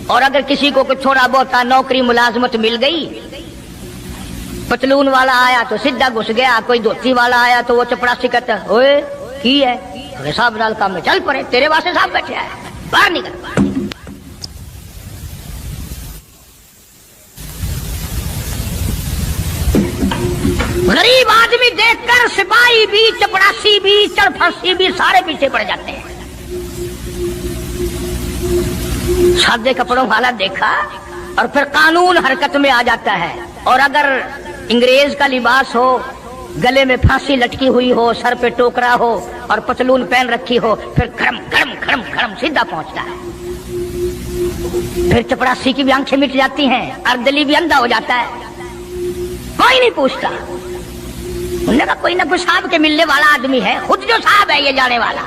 A: اور اگر کسی کو کچھ تھوڑا بہت نوکری ملازمت مل گئی، پتلون والا آیا تو سیدھا گھس گیا، کوئی دھوتی والا آیا تو وہ چپڑاسی کہتا ہوئے کی ہے حساب نال کام میں چل پڑے، تیرے واسطے صاحب بیٹھے آئے، باہر نکل۔ غریب آدمی دیکھ کر سپاہی بھی، چپڑاسی بھی، چرفاسی بھی سارے پیچھے پڑ جاتے ہیں۔ سادے کپڑوں والا دیکھا اور پھر قانون حرکت میں آ جاتا ہے، اور اگر انگریز کا لباس ہو، گلے میں پھانسی لٹکی ہوئی ہو، سر پہ ٹوکرا ہو اور پتلون پہن رکھی ہو، پھر کھڑم کھڑم کھڑم کھڑم سیدھا پہنچتا ہے۔ پھر چپڑاسی کی بھی آنکھیں مٹ جاتی ہیں، اردلی بھی اندھا ہو جاتا ہے، کوئی نہیں پوچھتا۔ انہوں نے کہا کوئی نہ کوئی صاحب کے ملنے والا آدمی ہے، خود جو صاحب ہے یہ جانے والا۔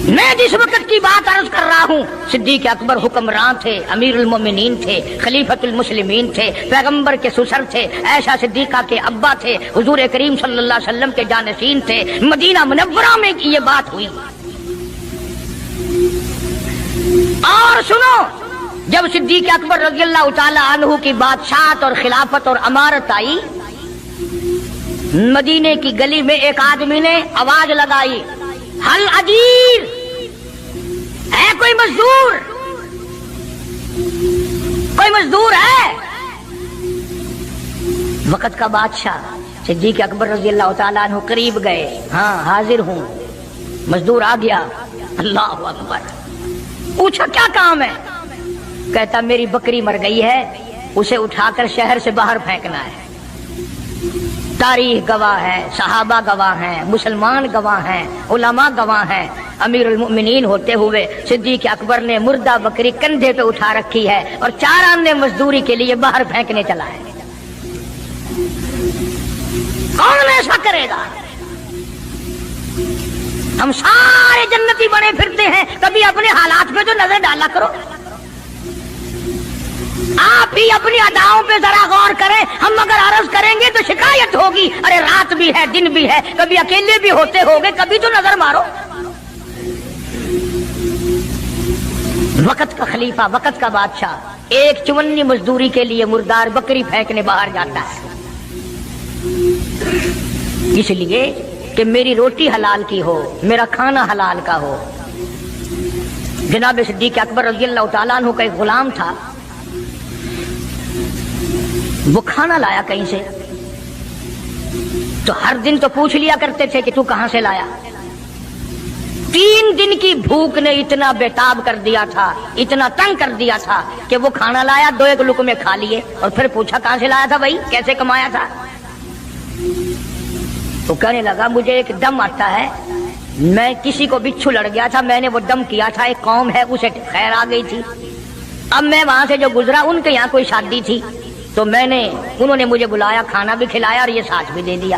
A: میں جس وقت کی بات عرض کر رہا ہوں، صدیق اکبر حکمران تھے، امیر المومنین تھے، خلیفۃ المسلمین تھے، پیغمبر کے سسر تھے، عائشہ صدیقہ کے ابا تھے، حضور کریم صلی اللہ علیہ وسلم کے جانشین تھے، مدینہ منورہ میں یہ بات ہوئی۔ اور سنو، جب صدیق اکبر رضی اللہ تعالی عنہ کی بادشاہت اور خلافت اور امارت آئی، مدینے کی گلی میں ایک آدمی نے آواز لگائی، حل اجیر ہے، کوئی مزدور، کوئی مزدور ہے؟ وقت کا بادشاہ صدیق اکبر رضی اللہ تعالیٰ عنہ قریب گئے، ہاں حاضر ہوں۔ مزدور آ گیا، اللہ اکبر، پوچھا کیا کام ہے؟ کہتا میری بکری مر گئی ہے، اسے اٹھا کر شہر سے باہر پھینکنا ہے۔ تاریخ گواہ ہے، صحابہ گواہ ہیں، مسلمان گواہ ہیں، علماء گواہ ہیں، امیر المؤمنین ہوتے ہوئے صدیق اکبر نے مردہ بکری کندھے پہ اٹھا رکھی ہے اور 4 آنے مزدوری کے لیے باہر پھینکنے چلا ہے۔ کون ایسا کرے گا؟ ہم سارے جنتی بنے پھرتے ہیں، کبھی اپنے حالات پہ تو نظر ڈالا کرو، آپ بھی اپنی اداؤں پہ ذرا غور کریں۔ ہم اگر عرض کریں گے تو شکایت ہوگی، ارے رات بھی ہے دن بھی ہے، کبھی اکیلے بھی ہوتے ہوگے، کبھی تو نظر مارو۔ وقت کا خلیفہ، وقت کا بادشاہ ایک چمنی مزدوری کے لیے مردار بکری پھینکنے باہر جاتا ہے، اس لیے کہ میری روٹی حلال کی ہو، میرا کھانا حلال کا ہو۔ جناب صدیق اکبر رضی اللہ تعالیٰ عنہ کا ایک غلام تھا، وہ کھانا لایا کہیں سے، تو ہر دن تو پوچھ لیا کرتے تھے کہ تو کہاں سے لایا۔ 3 دن کی بھوک نے اتنا بےتاب کر دیا تھا، اتنا تنگ کر دیا تھا کہ وہ کھانا لایا، 2 لقمے کھا لیے اور پھر پوچھا کہاں سے لایا تھا بھائی، کیسے کمایا تھا؟ تو کہنے لگا مجھے ایک دم آتا ہے، میں کسی کو بچھو لڑ گیا تھا، میں نے وہ دم کیا تھا، ایک قوم ہے اسے خیر آ گئی تھی، اب میں وہاں سے جو گزرا ان کے یہاں کوئی شادی تھی تو انہوں نے مجھے بلایا، کھانا بھی کھلایا اور یہ ساتھ بھی دے دیا۔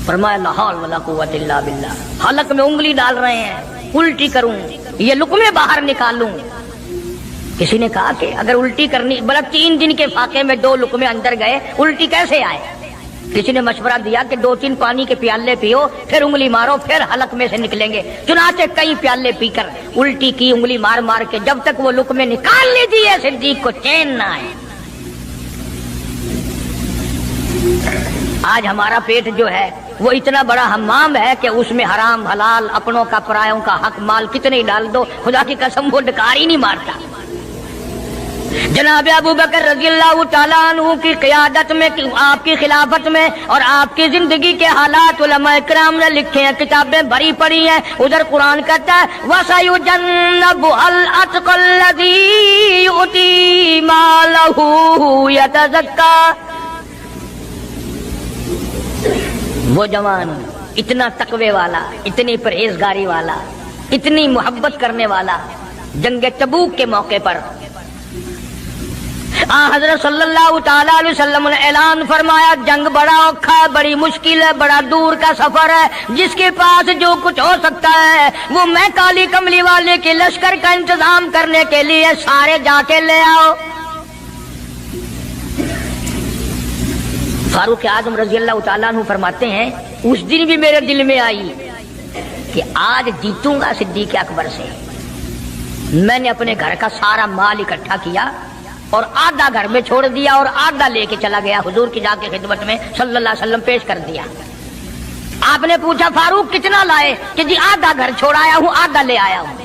A: فرمایا لا حول ولا قوت الا باللہ، حلق میں انگلی ڈال رہے ہیں، الٹی کروں، یہ لقمے باہر نکالوں۔ کسی نے کہا کہ اگر الٹی کرنی، بلکہ 3 دن کے فاقے میں 2 لقمے اندر گئے، الٹی کیسے آئے؟ کسی نے مشورہ دیا کہ 2-3 پانی کے پیالے پیو، پھر انگلی مارو، پھر حلق میں سے نکلیں گے۔ چنانچہ کئی پیالے پی کر الٹی کی، انگلی مار مار کے، جب تک وہ لقمے نکال لی دیے صدیق کو چین نہ آئے۔ آج ہمارا پیٹ جو ہے وہ اتنا بڑا حمام ہے کہ اس میں حرام حلال، اپنوں کا پرایوں کا حق مال کتنے ڈال دو، خدا کی قسم وہ ڈکار ہی نہیں مارتا۔ جناب ابو بکر رضی اللہ تعالیٰ عنہ کی قیادت میں، آپ کی خلافت میں اور آپ کی زندگی کے حالات علماء کرام نے لکھے ہیں، کتابیں بھری پڑی ہیں۔ ادھر قرآن کہتا ہے وَسَيُجَنَّبُهَا الْأَتْقَى الَّذِي يُؤْتِي مَالَهُ يَتَزَكَّىٰ، وہ جوان اتنا تقوی والا، اتنی پرہیزگاری والا، اتنی محبت کرنے والا، جنگ تبوک کے موقع پر حضرت صلی اللہ تعالیٰ علیہ وسلم نے اعلان فرمایا جنگ بڑا اوکھا ہے، بڑی مشکل ہے، بڑا دور کا سفر ہے، جس کے پاس جو کچھ ہو سکتا ہے وہ میں کالی کملی والے کے لشکر کا انتظام کرنے کے لیے سارے جا کے لے آؤ۔ فاروق اعظم رضی اللہ تعالیٰ عنہ فرماتے ہیں اس دن بھی میرے دل میں آئی کہ آج جیتوں گا صدیق اکبر سے. میں نے اپنے گھر کا سارا مال اکٹھا کیا اور آدھا گھر میں چھوڑ دیا اور آدھا لے کے چلا گیا حضور کی جا کے خدمت میں صلی اللہ علیہ وسلم پیش کر دیا. آپ نے پوچھا فاروق کتنا لائے؟ کہ جی آدھا گھر چھوڑایا ہوں آدھا لے آیا ہوں.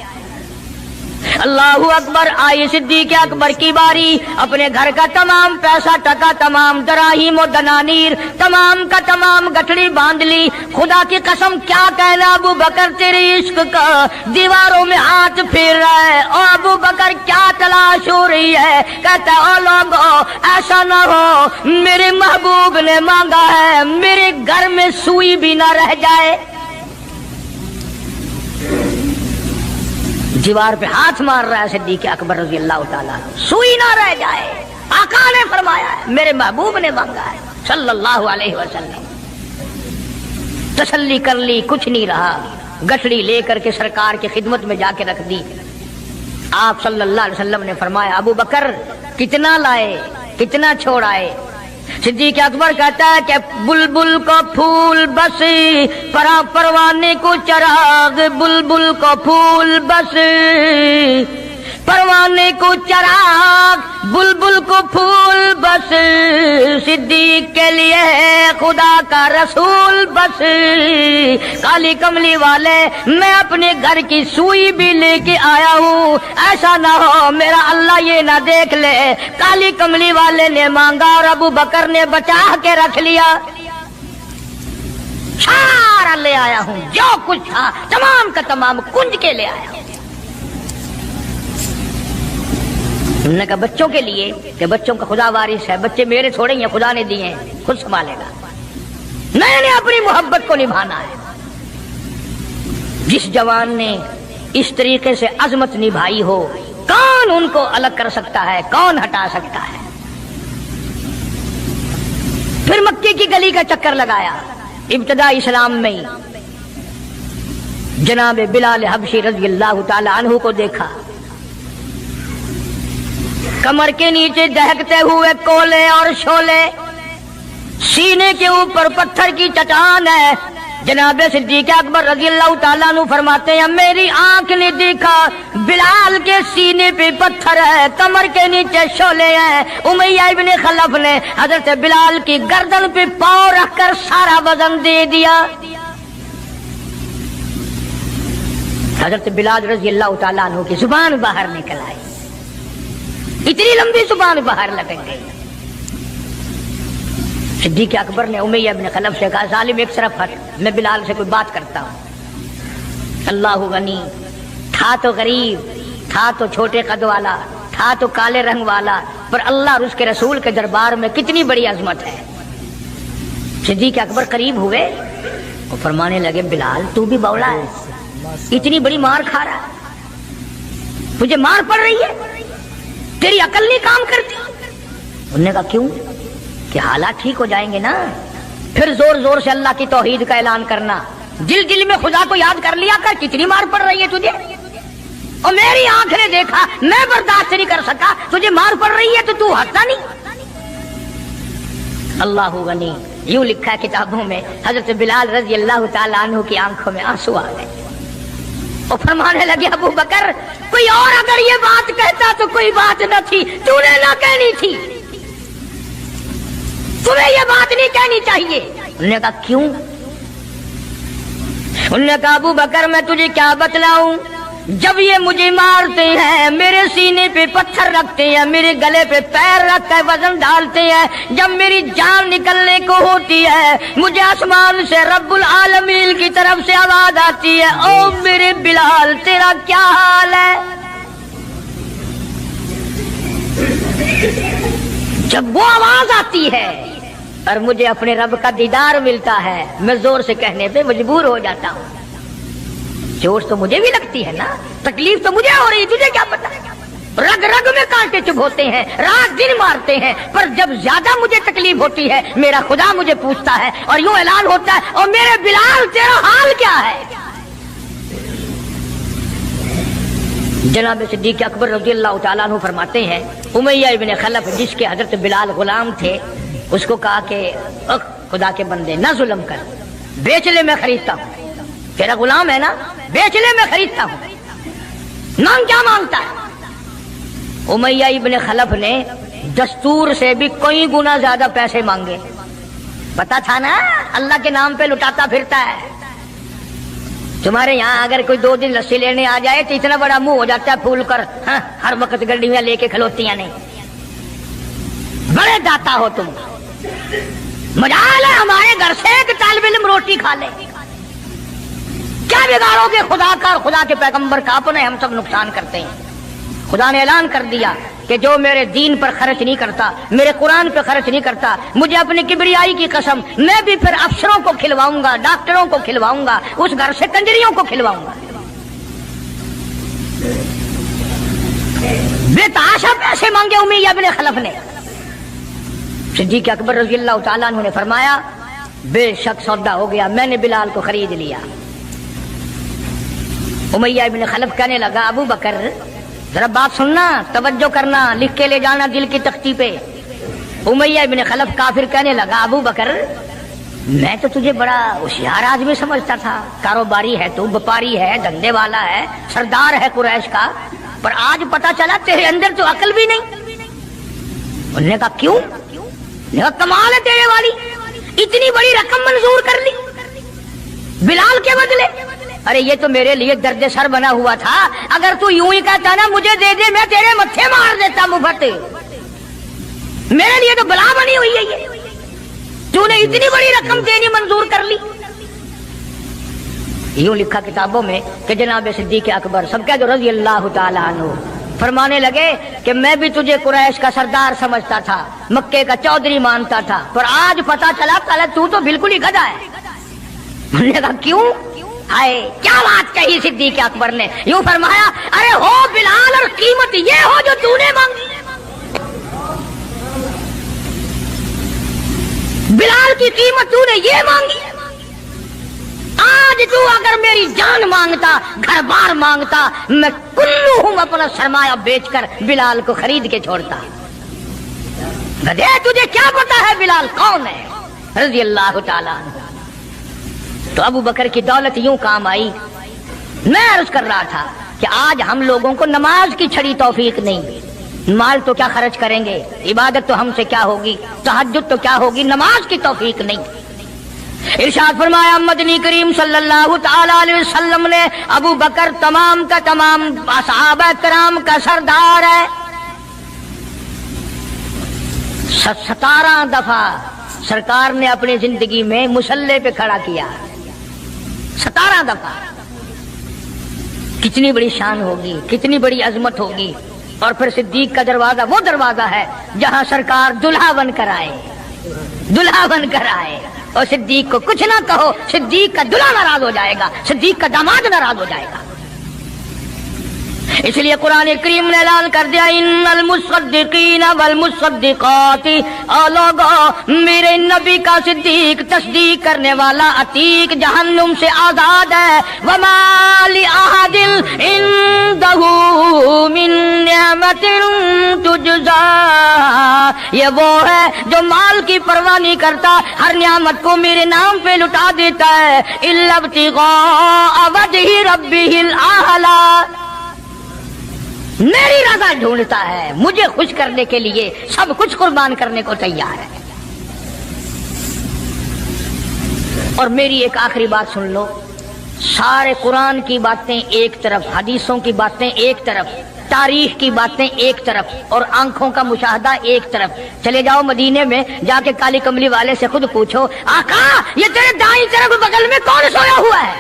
A: اللہ اکبر. آئی صدیق اکبر کی باری. اپنے گھر کا تمام پیسہ ٹکا، تمام دراہیم و دنانیر تمام کا تمام گٹھڑی باندھ لی. خدا کی قسم کیا کہنا ابو بکر تیری عشق کا دیواروں میں ہاتھ پھیر رہا ہے. او ابو بکر کیا تلاش ہو رہی ہے؟ کہتا ہے او لوگو ایسا نہ ہو میرے محبوب نے مانگا ہے میرے گھر میں سوئی بھی نہ رہ جائے. دیوار پہ ہاتھ مار رہا ہے صدیق اکبر رضی اللہ تعالیٰ، سوئی نہ رہ جائے. آقا نے فرمایا ہے میرے محبوب نے مانگا ہے صلی اللہ علیہ وسلم. تسلی کر لی، کچھ نہیں رہا. گٹھڑی لے کر کے سرکار کی خدمت میں جا کے رکھ دی. آپ صلی اللہ علیہ وسلم نے فرمایا ابو بکر کتنا لائے، کتنا چھوڑائے؟ صدیق اکبر کہتا ہے کہ بلبل کو پھول بس پروانے کو چراغ، بلبل کو پھول بس پروانے کو چراغ، بلبل کو پھول بس صدیق کے لیے خدا کا رسول بس. کالی کملی والے میں اپنے گھر کی سوئی بھی لے کے آیا ہوں، ایسا نہ ہو میرا اللہ یہ نہ دیکھ لے. کالی کملی والے نے مانگا اور ابو بکر نے بچا کے رکھ لیا. سارا لے آیا ہوں، جو کچھ تھا تمام کا تمام کنج کے لے آیا ہوں. انہوں نے کہا بچوں کے لیے کہ بچوں کا خدا وارث ہے، بچے میرے تھوڑے ہیں، خدا نے دیے ہیں، خود سنبھالے گا. میں نے اپنی محبت کو نبھانا ہے. جس جوان نے اس طریقے سے عظمت نبھائی ہو کون ان کو الگ کر سکتا ہے، کون ہٹا سکتا ہے؟ پھر مکے کی گلی کا چکر لگایا. ابتدا اسلام میں جناب بلال حبشی رضی اللہ تعالی عنہ کو دیکھا. کمر کے نیچے دہکتے ہوئے کولے اور شولے، سینے کے اوپر پتھر کی چٹان ہے. جناب صدیق اکبر رضی اللہ تعالیٰ عنہ فرماتے ہیں میری آنکھ نے دیکھا بلال کے سینے پہ پتھر ہے، کمر کے نیچے شولے ہیں. امیہ ابن خلف نے حضرت بلال کی گردن پہ پاؤں رکھ کر سارا وزن دے دیا. حضرت بلال رضی اللہ تعالیٰ عنہ کی زبان باہر نکل آئی، اتنی لمبی زبان باہر لٹک گئی. صدیق اکبر نے امیہ ابن خلف سے کہا ظالم ایک طرف ہٹ، میں بلال سے کوئی بات کرتا ہوں. اللہ غنی، تھا تو غریب، تھا تو چھوٹے قد والا، تھا تو کالے رنگ والا، پر اللہ اور اس کے رسول کے دربار میں کتنی بڑی عظمت ہے. صدیق اکبر قریب ہوئے اور فرمانے لگے بلال تو بھی بولا ہے، اتنی بڑی مار کھا رہا ہے، تجھے مار پڑ رہی ہے، تیری عقل نہیں کام کرتی. انہوں نے کہا کیوں؟ کہ حالات ٹھیک ہو جائیں گے نا. پھر زور زور سے اللہ کی توحید کا اعلان کرنا، دل دل میں خدا کو یاد کر لیا کر کتنی مار پڑ رہی ہے تجھے، اور میری آنکھ نے دیکھا میں برداشت نہیں کر سکا، تجھے مار پڑ رہی ہے تو ہٹتا نہیں. اللہ غنی. یوں لکھا ہے کتابوں میں حضرت بلال رضی اللہ تعالیٰ عنہ کی آنکھوں میں آنسو آ گئے اور فرمانے لگے ابو بکر کوئی اور اگر یہ بات کہتا تو کوئی بات نہ تھی، تو نے نہ کہنی تھی، تمہیں یہ بات نہیں کہنی چاہیے. انہوں نے کہا کیوں؟ انہوں نے کہا ابو بکر میں تجھے کیا بتلاؤں، جب یہ مجھے مارتے ہیں میرے سینے پہ پتھر رکھتے ہیں، میرے گلے پہ پیر رکھ کر وزن ڈالتے ہیں، جب میری جان نکلنے کو ہوتی ہے مجھے آسمان سے رب العالمین کی طرف سے آواز آتی ہے او میرے بلال تیرا کیا حال ہے. جب وہ آواز آتی ہے اور مجھے اپنے رب کا دیدار ملتا ہے میں زور سے کہنے پہ مجبور ہو جاتا ہوں. چوٹ تو مجھے بھی لگتی ہے نا، تکلیف تو مجھے ہو رہی ہے، تجھے کیا پتا. رگ رگ میں کانٹے چبھوتے ہیں، رات دن مارتے ہیں، پر جب زیادہ مجھے تکلیف ہوتی ہے میرا خدا مجھے پوچھتا ہے اور یوں اعلان ہوتا ہے اور میرے بلال تیرا حال کیا ہے. جناب صدیق اکبر رضی اللہ تعالیٰ عنہ فرماتے ہیں امیہ ابن خلف جس کے حضرت بلال غلام تھے اس کو کہا کہ خدا کے بندے نہ ظلم کر، بیچ لے میں خریدتا ہوں. تیرا غلام ہے نا، بیچ لے، میں خریدتا ہوں، مانگ کیا مانگتا ہے؟ امیہ ابن خلف نے دستور سے بھی کئی گنا زیادہ پیسے مانگے، پتا تھا نا اللہ کے نام پہ لٹاتا پھرتا ہے۔ تمہارے یہاں اگر کوئی 2 دن لسی لینے آ جائے تو اتنا بڑا منہ ہو جاتا ہے پھول کر، ہاں ہر وقت گڈیاں لے کے کھلوتیاں نہیں، بڑے داتا ہو تم۔ مجال ہے ہمارے گھر سے ایک طالب علم روٹی کھا لے، کیا بگاڑو گے خدا کا اور خدا کے پیغمبر کا؟ اپنے ہم سب نقصان کرتے ہیں۔ خدا نے اعلان کر دیا کہ جو میرے دین پر خرچ نہیں کرتا، میرے قرآن پہ خرچ نہیں کرتا، مجھے اپنی کبریائی کی قسم میں بھی پھر افسروں کو کھلواؤں گا، ڈاکٹروں کو کھلواؤں گا، اس گھر سے کنجریوں کو کھلواؤں گا۔ بے تحاشا پیسے مانگے امیہ ابن خلف نے۔ صدیق اکبر رضی اللہ تعالیٰ عنہ نے فرمایا بے شک سودا ہو گیا، میں نے بلال کو خرید لیا۔ امیہ ابن خلف کہنے لگا ابو بکر ذرا بات سننا، توجہ کرنا، لکھ کے لے جانا دل کی تختی پہ۔ امیہ ابن خلف کافر کہنے لگا ابو بکر میں تو تجھے بڑا ہوشیار آدمی سمجھتا تھا، کاروباری ہے تو، وپاری ہے، دھندے والا ہے، سردار ہے قریش کا، پر آج پتا چلا تیرے اندر تو عقل بھی نہیں۔ انہوں نے کہا کیوں؟ کمال ہے تیرے والی، اتنی بڑی رقم منظور کر لی بلال کے بدلے۔ ارے یہ تو میرے لیے درد سر بنا ہوا تھا، اگر تو یوں ہی کہتا نا مجھے دے دے میں تیرے متھے مار دیتا مفت، میرے لیے تو بلا بنی ہوئی ہے یہ، تو نے اتنی بڑی رقم دینی منظور کر لی۔ یوں لکھا کتابوں میں کہ جناب صدیق اکبر سب کہہ دو رضی اللہ تعالیٰ عنہ فرمانے لگے کہ میں بھی تجھے قریش کا سردار سمجھتا تھا، مکے کا چودھری مانتا تھا، پر آج پتا چلا تو تو بالکل ہی گدھا ہے۔ انہوں نے کہا کیوں؟ آئے کیا بات کہی صدیق اکبر نے، یوں فرمایا ارے ہو بلال اور قیمت یہ ہو جو تو نے مانگی، بلال کی قیمت تو نے یہ مانگی، آج تو اگر میری جان مانگتا، گھر بار مانگتا، میں کلہم اپنا سرمایہ بیچ کر بلال کو خرید کے چھوڑتا۔ گدھے تجھے کیا پتا ہے بلال کون ہے رضی اللہ تعالیٰ عنہ۔ تو ابو بکر کی دولت یوں کام آئی۔ میں عرض کر رہا تھا کہ آج ہم لوگوں کو نماز کی چھڑی توفیق نہیں، مال تو کیا خرچ کریں گے، عبادت تو ہم سے کیا ہوگی، تہجد تو کیا ہوگی، نماز کی توفیق نہیں۔ ارشاد فرمایا مدنی کریم صلی اللہ تعالی علیہ وسلم نے ابو بکر تمام کا تمام صحابہ کرام کا سردار ہے۔ 17 دفعہ سرکار نے اپنی زندگی میں مصلی پہ کھڑا کیا، 17 دفعہ۔ کتنی بڑی شان ہوگی، کتنی بڑی عظمت ہوگی۔ اور پھر صدیق کا دروازہ وہ دروازہ ہے جہاں سرکار دلہا بن کر آئے، دلہا بن کر آئے، اور صدیق کو کچھ نہ کہو، صدیق کا دلہا ناراض ہو جائے گا، صدیق کا داماد ناراض ہو جائے گا۔ اس لیے قرآن کریم نے اعلان کر دیا ان المصدقین والمصدقات، اور لوگو میرے نبی کا صدیق تصدیق کرنے والا عتیق جہنم سے آزاد ہے۔ وما لأحد عنده من نعمت تجزا، یہ وہ ہے جو مال کی پرواہ نہیں کرتا، ہر نعمت کو میرے نام پہ لٹا دیتا ہے، الا ابتغاء وجہ ربہ الاعلی، میری رضا ڈھونڈتا ہے، مجھے خوش کرنے کے لیے سب کچھ قربان کرنے کو تیار ہے۔ اور میری ایک آخری بات سن لو، سارے قرآن کی باتیں ایک طرف، حدیثوں کی باتیں ایک طرف، تاریخ کی باتیں ایک طرف، اور آنکھوں کا مشاہدہ ایک طرف۔ چلے جاؤ مدینے میں، جا کے کالی کملی والے سے خود پوچھو آقا یہ تیرے دائیں طرف بغل میں کون سویا ہوا ہے،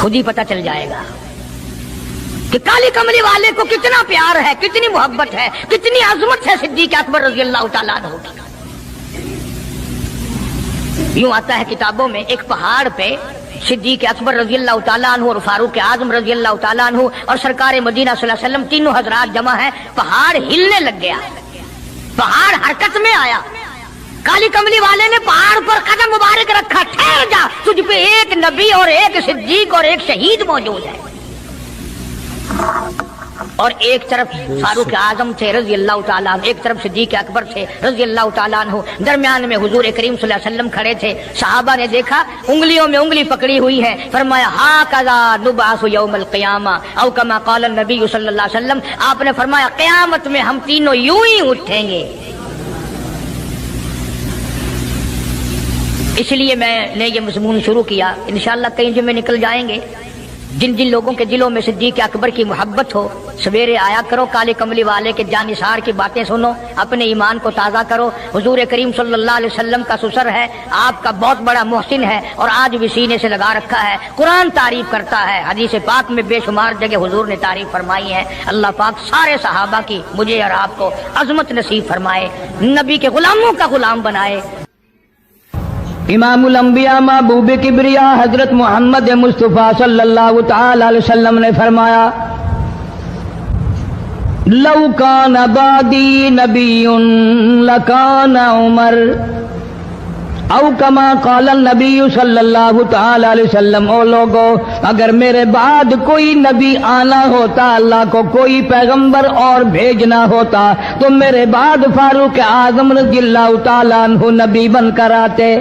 A: خود ہی پتہ چل جائے گا کہ کالی کملی والے کو کتنا پیار ہے، کتنی محبت ہے، کتنی عظمت ہے صدیق اکبر رضی اللہ تعالیٰ عنہ کی۔ یوں آتا ہے کتابوں میں ایک پہاڑ پہ صدیق اکبر رضی اللہ تعالیٰ عنہ اور فاروق اعظم رضی اللہ تعالیٰ عنہ اور سرکار مدینہ صلی اللہ علیہ وسلم تینوں حضرات جمع ہیں، پہاڑ ہلنے لگ گیا، پہاڑ حرکت میں آیا۔ کالی کملی والے نے پہاڑ پر قدم مبارک رکھا، ٹھہر جا، تجھ پہ ایک نبی اور ایک صدیق اور ایک شہید موجود ہے۔ اور ایک طرف فاروق اعظم تھے رضی اللہ تعالیٰ عنہ، ایک طرف صدیق اکبر تھے رضی اللہ تعالیٰ عنہ، درمیان میں حضور کریم صلی اللہ علیہ وسلم کھڑے تھے۔ صحابہ نے دیکھا انگلیوں میں انگلی پکڑی ہوئی ہے، فرمایا ہاکذا نبعث یوم القیامہ او کما قال النبی صلی اللہ علیہ وسلم، آپ نے فرمایا قیامت میں ہم تینوں یوں ہی اٹھیں گے۔ اس لیے میں نے یہ مضمون شروع کیا، انشاءاللہ کئی جمعے نکل جائیں گے۔ جن جن لوگوں کے دلوں میں صدیق اکبر کی محبت ہو، سویرے آیا کرو، کالے کملی والے کے جانثار کی باتیں سنو، اپنے ایمان کو تازہ کرو۔ حضور کریم صلی اللہ علیہ وسلم کا سسر ہے، آپ کا بہت بڑا محسن ہے، اور آج بھی سینے سے لگا رکھا ہے۔ قرآن تعریف کرتا ہے، حدیث پاک میں بے شمار جگہ حضور نے تعریف فرمائی ہے۔ اللہ پاک سارے صحابہ کی مجھے اور آپ کو عظمت نصیب فرمائے، نبی کے غلاموں کا غلام بنائے۔
B: امام الانبیاء محبوب کبریا حضرت محمد مصطفیٰ صلی اللہ تعالی علیہ وسلم نے فرمایا لو کان بعدی نبی لکان عمر او کما قال النبی صلی اللہ تعالی علیہ وسلم، او لوگو اگر میرے بعد کوئی نبی آنا ہوتا، اللہ کو کوئی پیغمبر اور بھیجنا ہوتا تو میرے بعد فاروق اعظم رضی اللہ تعالیٰ عنہ نبی بن کر آتے۔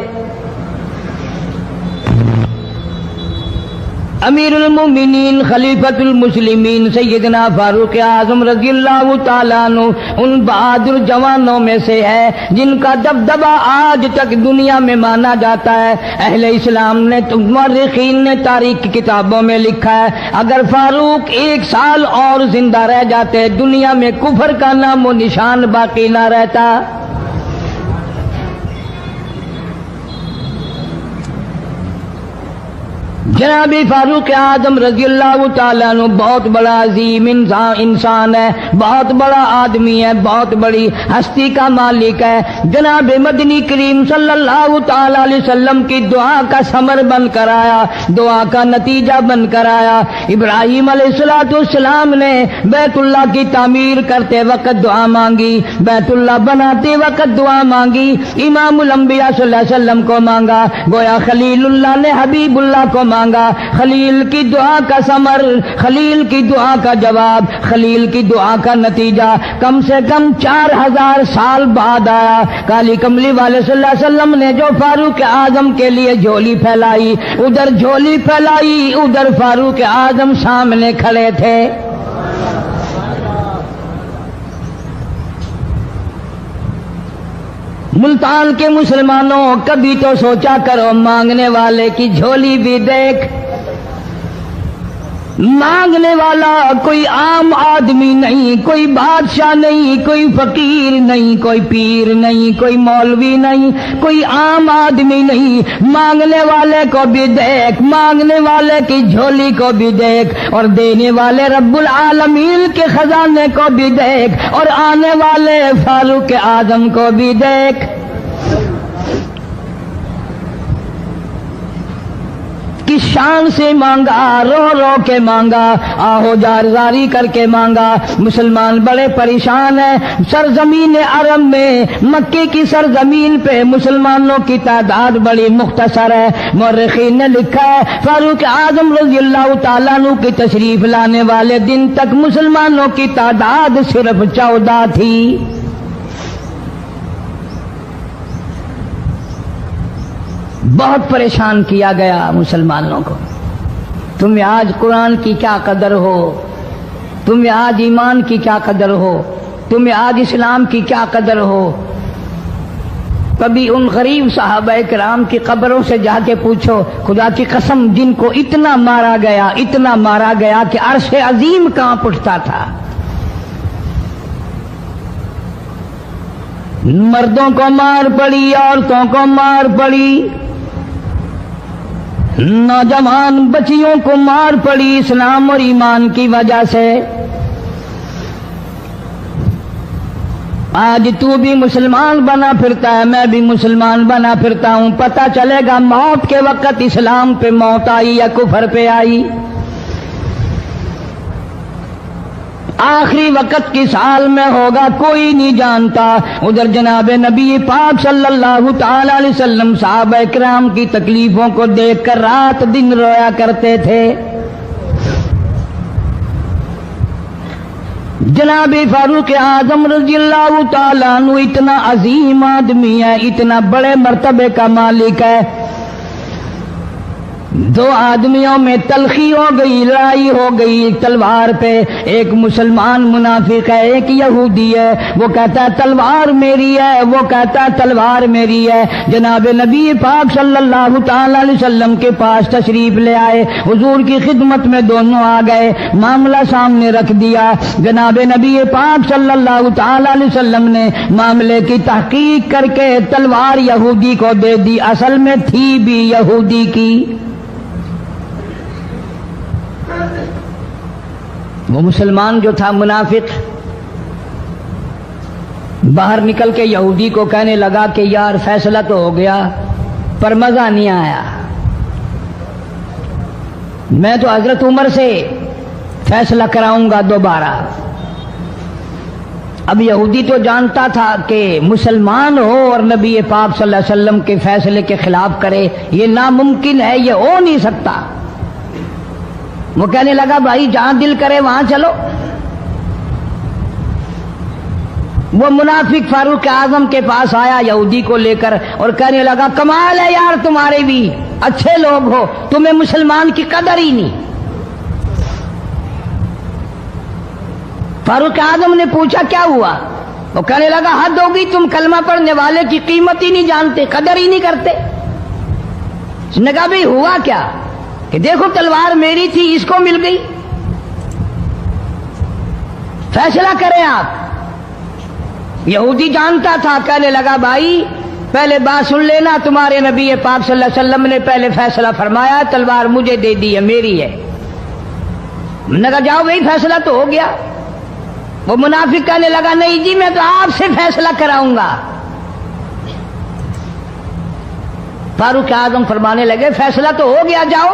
B: امیر المومنین خلیفۃ المسلمین سیدنا فاروق اعظم رضی اللہ تعالیٰ عنہ ان بہادر جوانوں میں سے ہے جن کا دبدبہ آج تک دنیا میں مانا جاتا ہے۔ اہل اسلام نے، مورخین نے تاریخ کی کتابوں میں لکھا ہے اگر فاروق 1 سال اور زندہ رہ جاتے دنیا میں کفر کا نام و نشان باقی نہ رہتا۔ جناب فاروق اعظم رضی اللہ تعالیٰ عنہ بہت بڑا عظیم انسان ہے، بہت بڑا آدمی ہے، بہت بڑی ہستی کا مالک ہے۔ جناب مدنی کریم صلی اللہ تعالیٰ علیہ وسلم کی دعا کا ثمر بن کر آیا، دعا کا نتیجہ بن کر آیا۔ ابراہیم علیہ السلام نے بیت اللہ کی تعمیر کرتے وقت دعا مانگی، بیت اللہ بناتے وقت دعا مانگی، امام الانبیاء صلی اللہ علیہ وسلم کو مانگا، گویا خلیل اللہ نے حبیب اللہ کو مانگا۔ خلیل کی دعا کا ثمر، خلیل کی دعا کا جواب، خلیل کی دعا کا نتیجہ کم سے کم 4000 سال بعد آیا۔ کالی کملی والے صلی اللہ علیہ وسلم نے جو فاروق اعظم کے لیے جھولی پھیلائی، ادھر جھولی پھیلائی، ادھر فاروق اعظم سامنے کھڑے تھے۔ ملتان کے مسلمانوں کبھی تو سوچا کرو مانگنے والے کی جھولی بھی دیکھ۔ مانگنے والا کوئی عام آدمی نہیں، کوئی بادشاہ نہیں، کوئی فقیر نہیں، کوئی پیر نہیں، کوئی مولوی نہیں، کوئی عام آدمی نہیں۔ مانگنے والے کو بھی دیکھ، مانگنے والے کی جھولی کو بھی دیکھ، اور دینے والے رب العالمین کے خزانے کو بھی دیکھ، اور آنے والے فاروق اعظم کو بھی دیکھ۔ کس شان سے مانگا، رو رو کے مانگا، آہو جاری کر کے مانگا۔ مسلمان بڑے پریشان ہیں۔ سرزمین عرب میں، مکے کی سرزمین پہ مسلمانوں کی تعداد بڑی مختصر ہے۔ مورخین نے لکھا ہے فاروق اعظم رضی اللہ تعالیٰ عنہ کی تشریف لانے والے دن تک مسلمانوں کی تعداد صرف 14 تھی۔ بہت پریشان کیا گیا مسلمانوں کو۔ تمہیں آج قرآن کی کیا قدر ہو، تمہیں آج ایمان کی کیا قدر ہو، تمہیں آج اسلام کی کیا قدر ہو۔ کبھی ان غریب صحابہ کرام کی قبروں سے جا کے پوچھو، خدا کی قسم جن کو اتنا مارا گیا، اتنا مارا گیا کہ عرش عظیم کانپ اٹھتا تھا۔ مردوں کو مار پڑی، عورتوں کو مار پڑی، نوجوان بچیوں کو مار پڑی اسلام اور ایمان کی وجہ سے۔ آج تو بھی مسلمان بنا پھرتا ہے، میں بھی مسلمان بنا پھرتا ہوں، پتہ چلے گا موت کے وقت اسلام پہ موت آئی یا کفر پہ آئی۔ آخری وقت کس حال میں ہوگا کوئی نہیں جانتا۔ ادھر جناب نبی پاک صلی اللہ تعالی علیہ وسلم صحابہ کرام کی تکلیفوں کو دیکھ کر رات دن رویا کرتے تھے۔ جناب فاروق اعظم رضی اللہ تعالیٰ عنہ اتنا عظیم آدمی ہے، اتنا بڑے مرتبے کا مالک ہے، دو آدمیوں میں تلخی ہو گئی، لڑائی ہو گئی تلوار پہ، ایک مسلمان منافق ہے، ایک یہودی ہے، وہ کہتا ہے تلوار میری ہے، وہ کہتا ہے تلوار میری ہے۔ جناب نبی پاک صلی اللہ تعالی علیہ وسلم کے پاس تشریف لے آئے، حضور کی خدمت میں دونوں آ گئے، معاملہ سامنے رکھ دیا۔ جناب نبی پاک صلی اللہ تعالی علیہ وسلم نے معاملے کی تحقیق کر کے تلوار یہودی کو دے دی، اصل میں تھی بھی یہودی کی۔ وہ مسلمان جو تھا منافق باہر نکل کے یہودی کو کہنے لگا کہ یار فیصلہ تو ہو گیا پر مزہ نہیں آیا، میں تو حضرت عمر سے فیصلہ کراؤں گا دوبارہ۔ اب یہودی تو جانتا تھا کہ مسلمان ہو اور نبی پاک صلی اللہ علیہ وسلم کے فیصلے کے خلاف کرے، یہ ناممکن ہے، یہ ہو نہیں سکتا۔ وہ کہنے لگا بھائی جہاں دل کرے وہاں چلو۔ وہ منافق فاروق اعظم کے پاس آیا یہودی کو لے کر اور کہنے لگا کمال ہے یار تمہارے بھی، اچھے لوگ ہو، تمہیں مسلمان کی قدر ہی نہیں۔ فاروق اعظم نے پوچھا کیا ہوا؟ وہ کہنے لگا حد ہوگی، تم کلمہ پڑھنے والے کی قیمت ہی نہیں جانتے، قدر ہی نہیں کرتے۔ اس نے کہا بھائی ہوا کیا؟ کہ دیکھو تلوار میری تھی، اس کو مل گئی، فیصلہ کریں آپ۔ یہودی جانتا تھا، کہنے لگا بھائی پہلے بات سن لینا، تمہارے نبی پاک صلی اللہ علیہ وسلم نے پہلے فیصلہ فرمایا، تلوار مجھے دے دی ہے، میری ہے۔ میں نے کہا جاؤ بھائی فیصلہ تو ہو گیا۔ وہ منافق کہنے لگا نہیں جی میں تو آپ سے فیصلہ کراؤں گا۔ فاروق اعظم فرمانے لگے فیصلہ تو ہو گیا جاؤ۔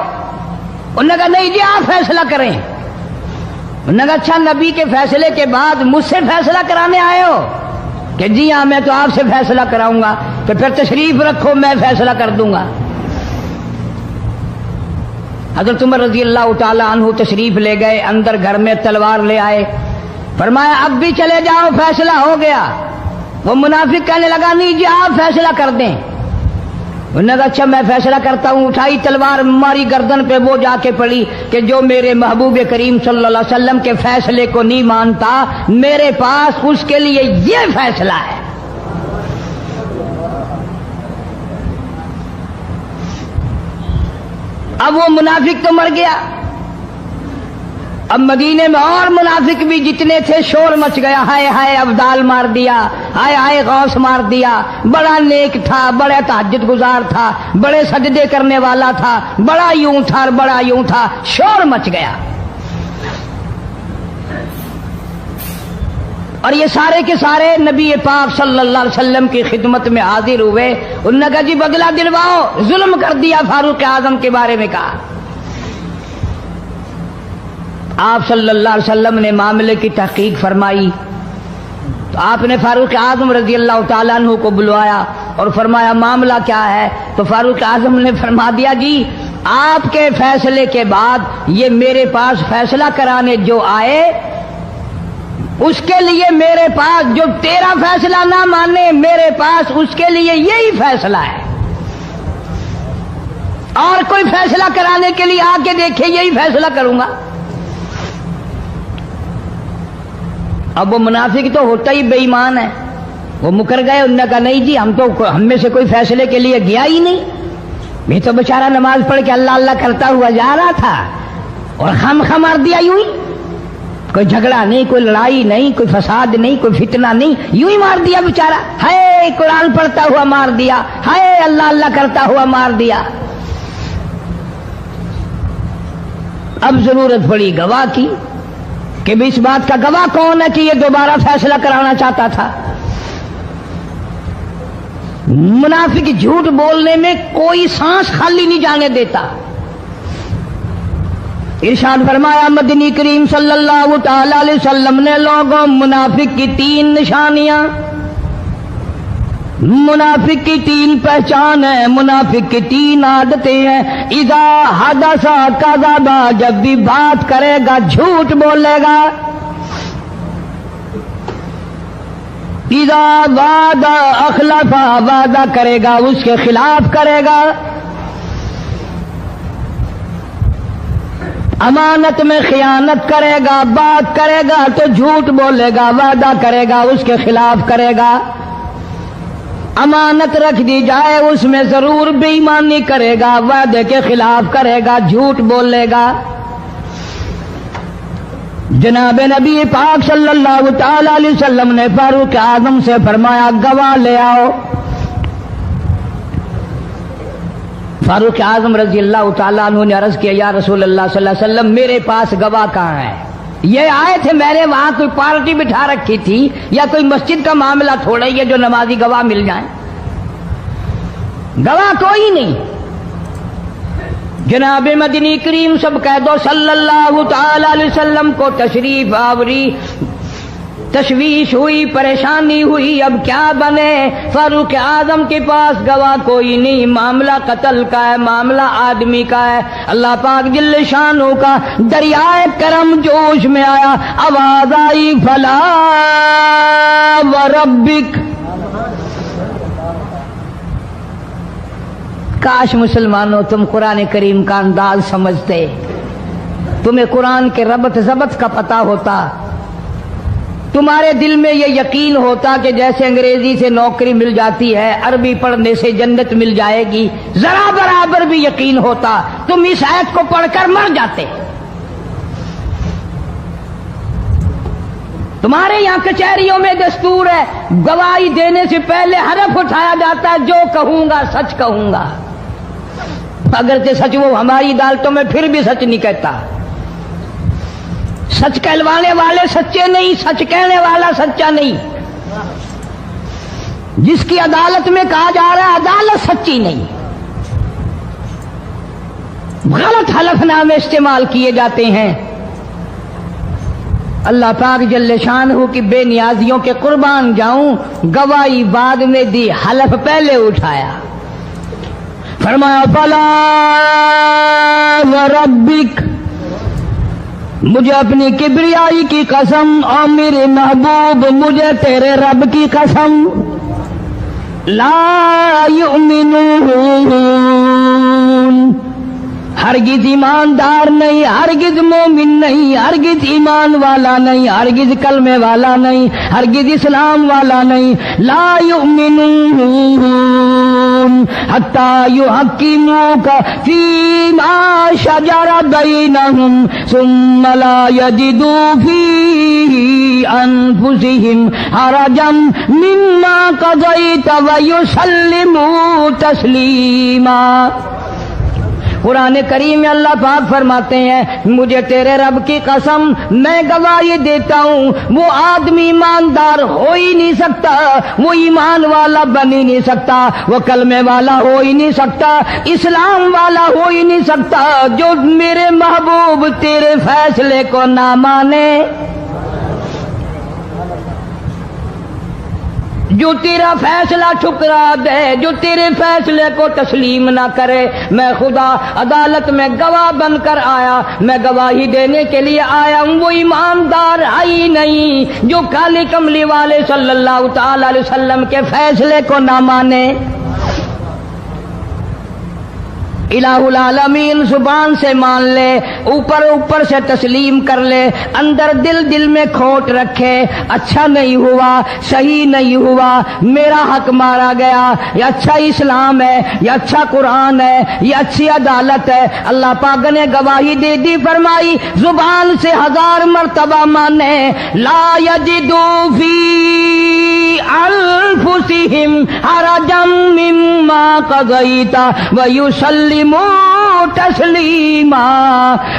B: انہوں نے کہا نہیں جی آپ فیصلہ کریں۔ انہوں نے کہا اچھا نبی کے فیصلے کے بعد مجھ سے فیصلہ کرانے آئے ہو؟ کہ جی ہاں میں تو آپ سے فیصلہ کراؤں گا، کہ پھر تشریف رکھو میں فیصلہ کر دوں گا۔ حضرت عمر رضی اللہ تعالی عنہ تشریف لے گئے، اندر گھر میں تلوار لے آئے، فرمایا اب بھی چلے جاؤ فیصلہ ہو گیا۔ وہ منافق کہنے لگا نہیں جی آپ فیصلہ کر دیں۔ انہوں نے کہا اچھا میں فیصلہ کرتا ہوں۔ اٹھائی تلوار، ماری گردن پہ، وہ جا کے پڑی کہ جو میرے محبوب کریم صلی اللہ علیہ وسلم کے فیصلے کو نہیں مانتا، میرے پاس اس کے لیے یہ فیصلہ ہے۔ اب وہ منافق تو مر گیا، اب مدینے میں اور منافق بھی جتنے تھے شور مچ گیا، ہائے ہائے ابدال مار دیا، ہائے ہائے غوث مار دیا، بڑا نیک تھا، بڑا تہجد گزار تھا، بڑے سجدے کرنے والا تھا، بڑا یوں تھا اور بڑا یوں تھا، شور مچ گیا۔ اور یہ سارے کے سارے نبی پاک صلی اللہ علیہ وسلم کی خدمت میں حاضر ہوئے۔ انہوں نے کہا جی بدلہ دلواؤ، ظلم کر دیا فاروق اعظم کے بارے میں کہا۔ آپ صلی اللہ علیہ وسلم نے معاملے کی تحقیق فرمائی تو آپ نے فاروق اعظم رضی اللہ تعالیٰ عنہ کو بلوایا اور فرمایا معاملہ کیا ہے؟ تو فاروق اعظم نے فرما دیا جی آپ کے فیصلے کے بعد یہ میرے پاس فیصلہ کرانے جو آئے، اس کے لیے میرے پاس جو تیرا فیصلہ نہ مانے، میرے پاس اس کے لیے یہی فیصلہ ہے، اور کوئی فیصلہ کرانے کے لیے آ کے دیکھے یہی فیصلہ کروں گا۔ اب وہ منافق تو ہوتا ہی بے ایمان ہے، وہ مکر گئے۔ انہوں نے کہا نہیں جی ہم میں سے کوئی فیصلے کے لیے گیا ہی نہیں، میں تو بیچارہ نماز پڑھ کے اللہ اللہ کرتا ہوا جا رہا تھا اور خم مار دیا یوں ہی، کوئی جھگڑا نہیں، کوئی لڑائی نہیں، کوئی فساد نہیں، کوئی فتنہ نہیں، یوں ہی مار دیا بیچارہ، ہائے قرآن پڑھتا ہوا مار دیا، ہائے اللہ اللہ کرتا ہوا مار دیا۔ اب ضرورت پڑی گواہ کی کہ بھی اس بات کا گواہ کون ہے کہ یہ دوبارہ فیصلہ کرانا چاہتا تھا۔ منافق جھوٹ بولنے میں کوئی سانس خالی نہیں جانے دیتا۔ ارشاد فرمایا مدنی کریم صلی اللہ تعالی علیہ وسلم نے لوگوں منافق کی 3 نشانیاں، منافق کی 3 پہچان ہے، منافق کی 3 عادتیں ہیں۔ اذا حدث کذب، جب بھی بات کرے گا جھوٹ بولے گا۔ اذا وعدہ اخلفا، وعدہ کرے گا اس کے خلاف کرے گا، امانت میں خیانت کرے گا، بات کرے گا تو جھوٹ بولے گا، وعدہ کرے گا اس کے خلاف کرے گا، امانت رکھ دی جائے اس میں ضرور بے ایمانی کرے گا، وعدے کے خلاف کرے گا، جھوٹ بولے گا۔ جناب نبی پاک صلی اللہ تعالی علیہ وسلم نے فاروق اعظم سے فرمایا گواہ لے آؤ۔ فاروق اعظم رضی اللہ تعالیٰ عنہ نے عرض کیا یا رسول اللہ صلی اللہ علیہ وسلم میرے پاس گواہ کہاں ہے؟ یہ آئے تھے، میں نے وہاں کوئی پارٹی بٹھا رکھی تھی یا کوئی مسجد کا معاملہ تھوڑا ہی ہے جو نمازی گواہ مل جائیں، گواہ کوئی نہیں۔ جناب مدنی کریم سب کہہ دو صلی اللہ تعالی علیہ وسلم کو تشریف آوری، تشویش ہوئی، پریشانی ہوئی، اب کیا بنے؟ فاروق اعظم کے پاس گواہ کوئی نہیں، معاملہ قتل کا ہے، معاملہ آدمی کا ہے۔ اللہ پاک جل شانہ کا دریائے کرم جوش میں آیا، آواز آئی فلا وربک۔ کاش مسلمانوں تم قرآن کریم کا انداز سمجھتے، تمہیں قرآن کے ربط ضبط کا پتہ ہوتا، تمہارے دل میں یہ یقین ہوتا کہ جیسے انگریزی سے نوکری مل جاتی ہے، عربی پڑھنے سے جنت مل جائے گی، ذرا برابر بھی یقین ہوتا تم اس آیت کو پڑھ کر مر جاتے۔ تمہارے یہاں کچہریوں میں دستور ہے گواہی دینے سے پہلے حرف اٹھایا جاتا ہے، جو کہوں گا سچ کہوں گا، اگرچہ سچ وہ ہماری عدالتوں میں پھر بھی سچ نہیں کہتا۔ سچ کہلوانے والے سچے نہیں، سچ کہنے والا سچا نہیں۔ جس کی عدالت میں کہا جا رہا ہے عدالت سچی نہیں، غلط حلف نامے استعمال کیے جاتے ہیں۔ اللہ پاک جل شانہ کی بے نیازیوں کے قربان جاؤں، گواہی بعد میں دی، حلف پہلے اٹھایا۔ فرمایا فلا وربک، مجھے اپنی کبریائی کی قسم اور میرے محبوب مجھے تیرے رب کی قسم، لا یؤمنون، ہرگز ایماندار نہیں، ہرگز مومن نہیں، ہرگز ایمان والا نہیں، ہرگز کلمے والا نہیں، ہرگز اسلام والا نہیں، لا یؤمنون حتی یحکموک فیما شجر بینہم ثم لا یجدوا فی انفسہم حرجا مما قضیت ویسلموا تسلیما۔ قرآن کریم میں اللہ پاک فرماتے ہیں مجھے تیرے رب کی قسم میں گواہی دیتا ہوں وہ آدمی ایماندار ہو ہی نہیں سکتا، وہ ایمان والا بن ہی نہیں سکتا، وہ کلمے والا ہو ہی نہیں سکتا، اسلام والا ہو ہی نہیں سکتا جو میرے محبوب تیرے فیصلے کو نہ مانے، جو تیرا فیصلہ ٹھکرا دے، جو تیرے فیصلے کو تسلیم نہ کرے۔ میں خدا عدالت میں گواہ بن کر آیا، میں گواہی دینے کے لیے آیا ہوں، وہ ایماندار ہے ہی نہیں جو کالی کملی والے صلی اللہ تعالی علیہ وسلم کے فیصلے کو نہ مانے۔ الہ العالمین زبان سے مان لے، اوپر اوپر سے تسلیم کر لے، اندر دل میں کھوٹ رکھے، اچھا نہیں ہوا، صحیح نہیں ہوا، میرا حق مارا گیا، یہ اچھا اسلام ہے، یہ اچھا قرآن ہے، یہ اچھی عدالت ہے۔ اللہ پاک نے گواہی دے دی، فرمائی زبان سے 1000 مرتبہ مانے، لا یجدو فی انفسہم حرجا مما قضیت ویسلموا تسلیما۔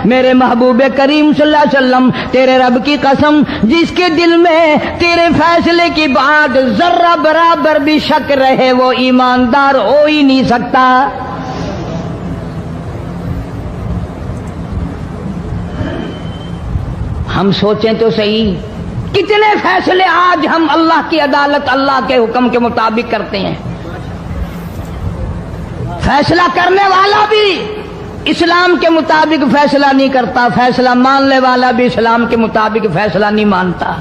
B: میرے محبوب کریم صلی اللہ علیہ وسلم تیرے رب کی قسم جس کے دل میں تیرے فیصلے کی بات ذرہ برابر بھی شک رہے وہ ایماندار ہو ہی نہیں سکتا۔ ہم سوچیں تو صحیح کتنے فیصلے آج ہم اللہ کی عدالت اللہ کے حکم کے مطابق کرتے ہیں، فیصلہ کرنے والا بھی اسلام کے مطابق فیصلہ نہیں کرتا، فیصلہ ماننے والا بھی اسلام کے مطابق فیصلہ نہیں مانتا۔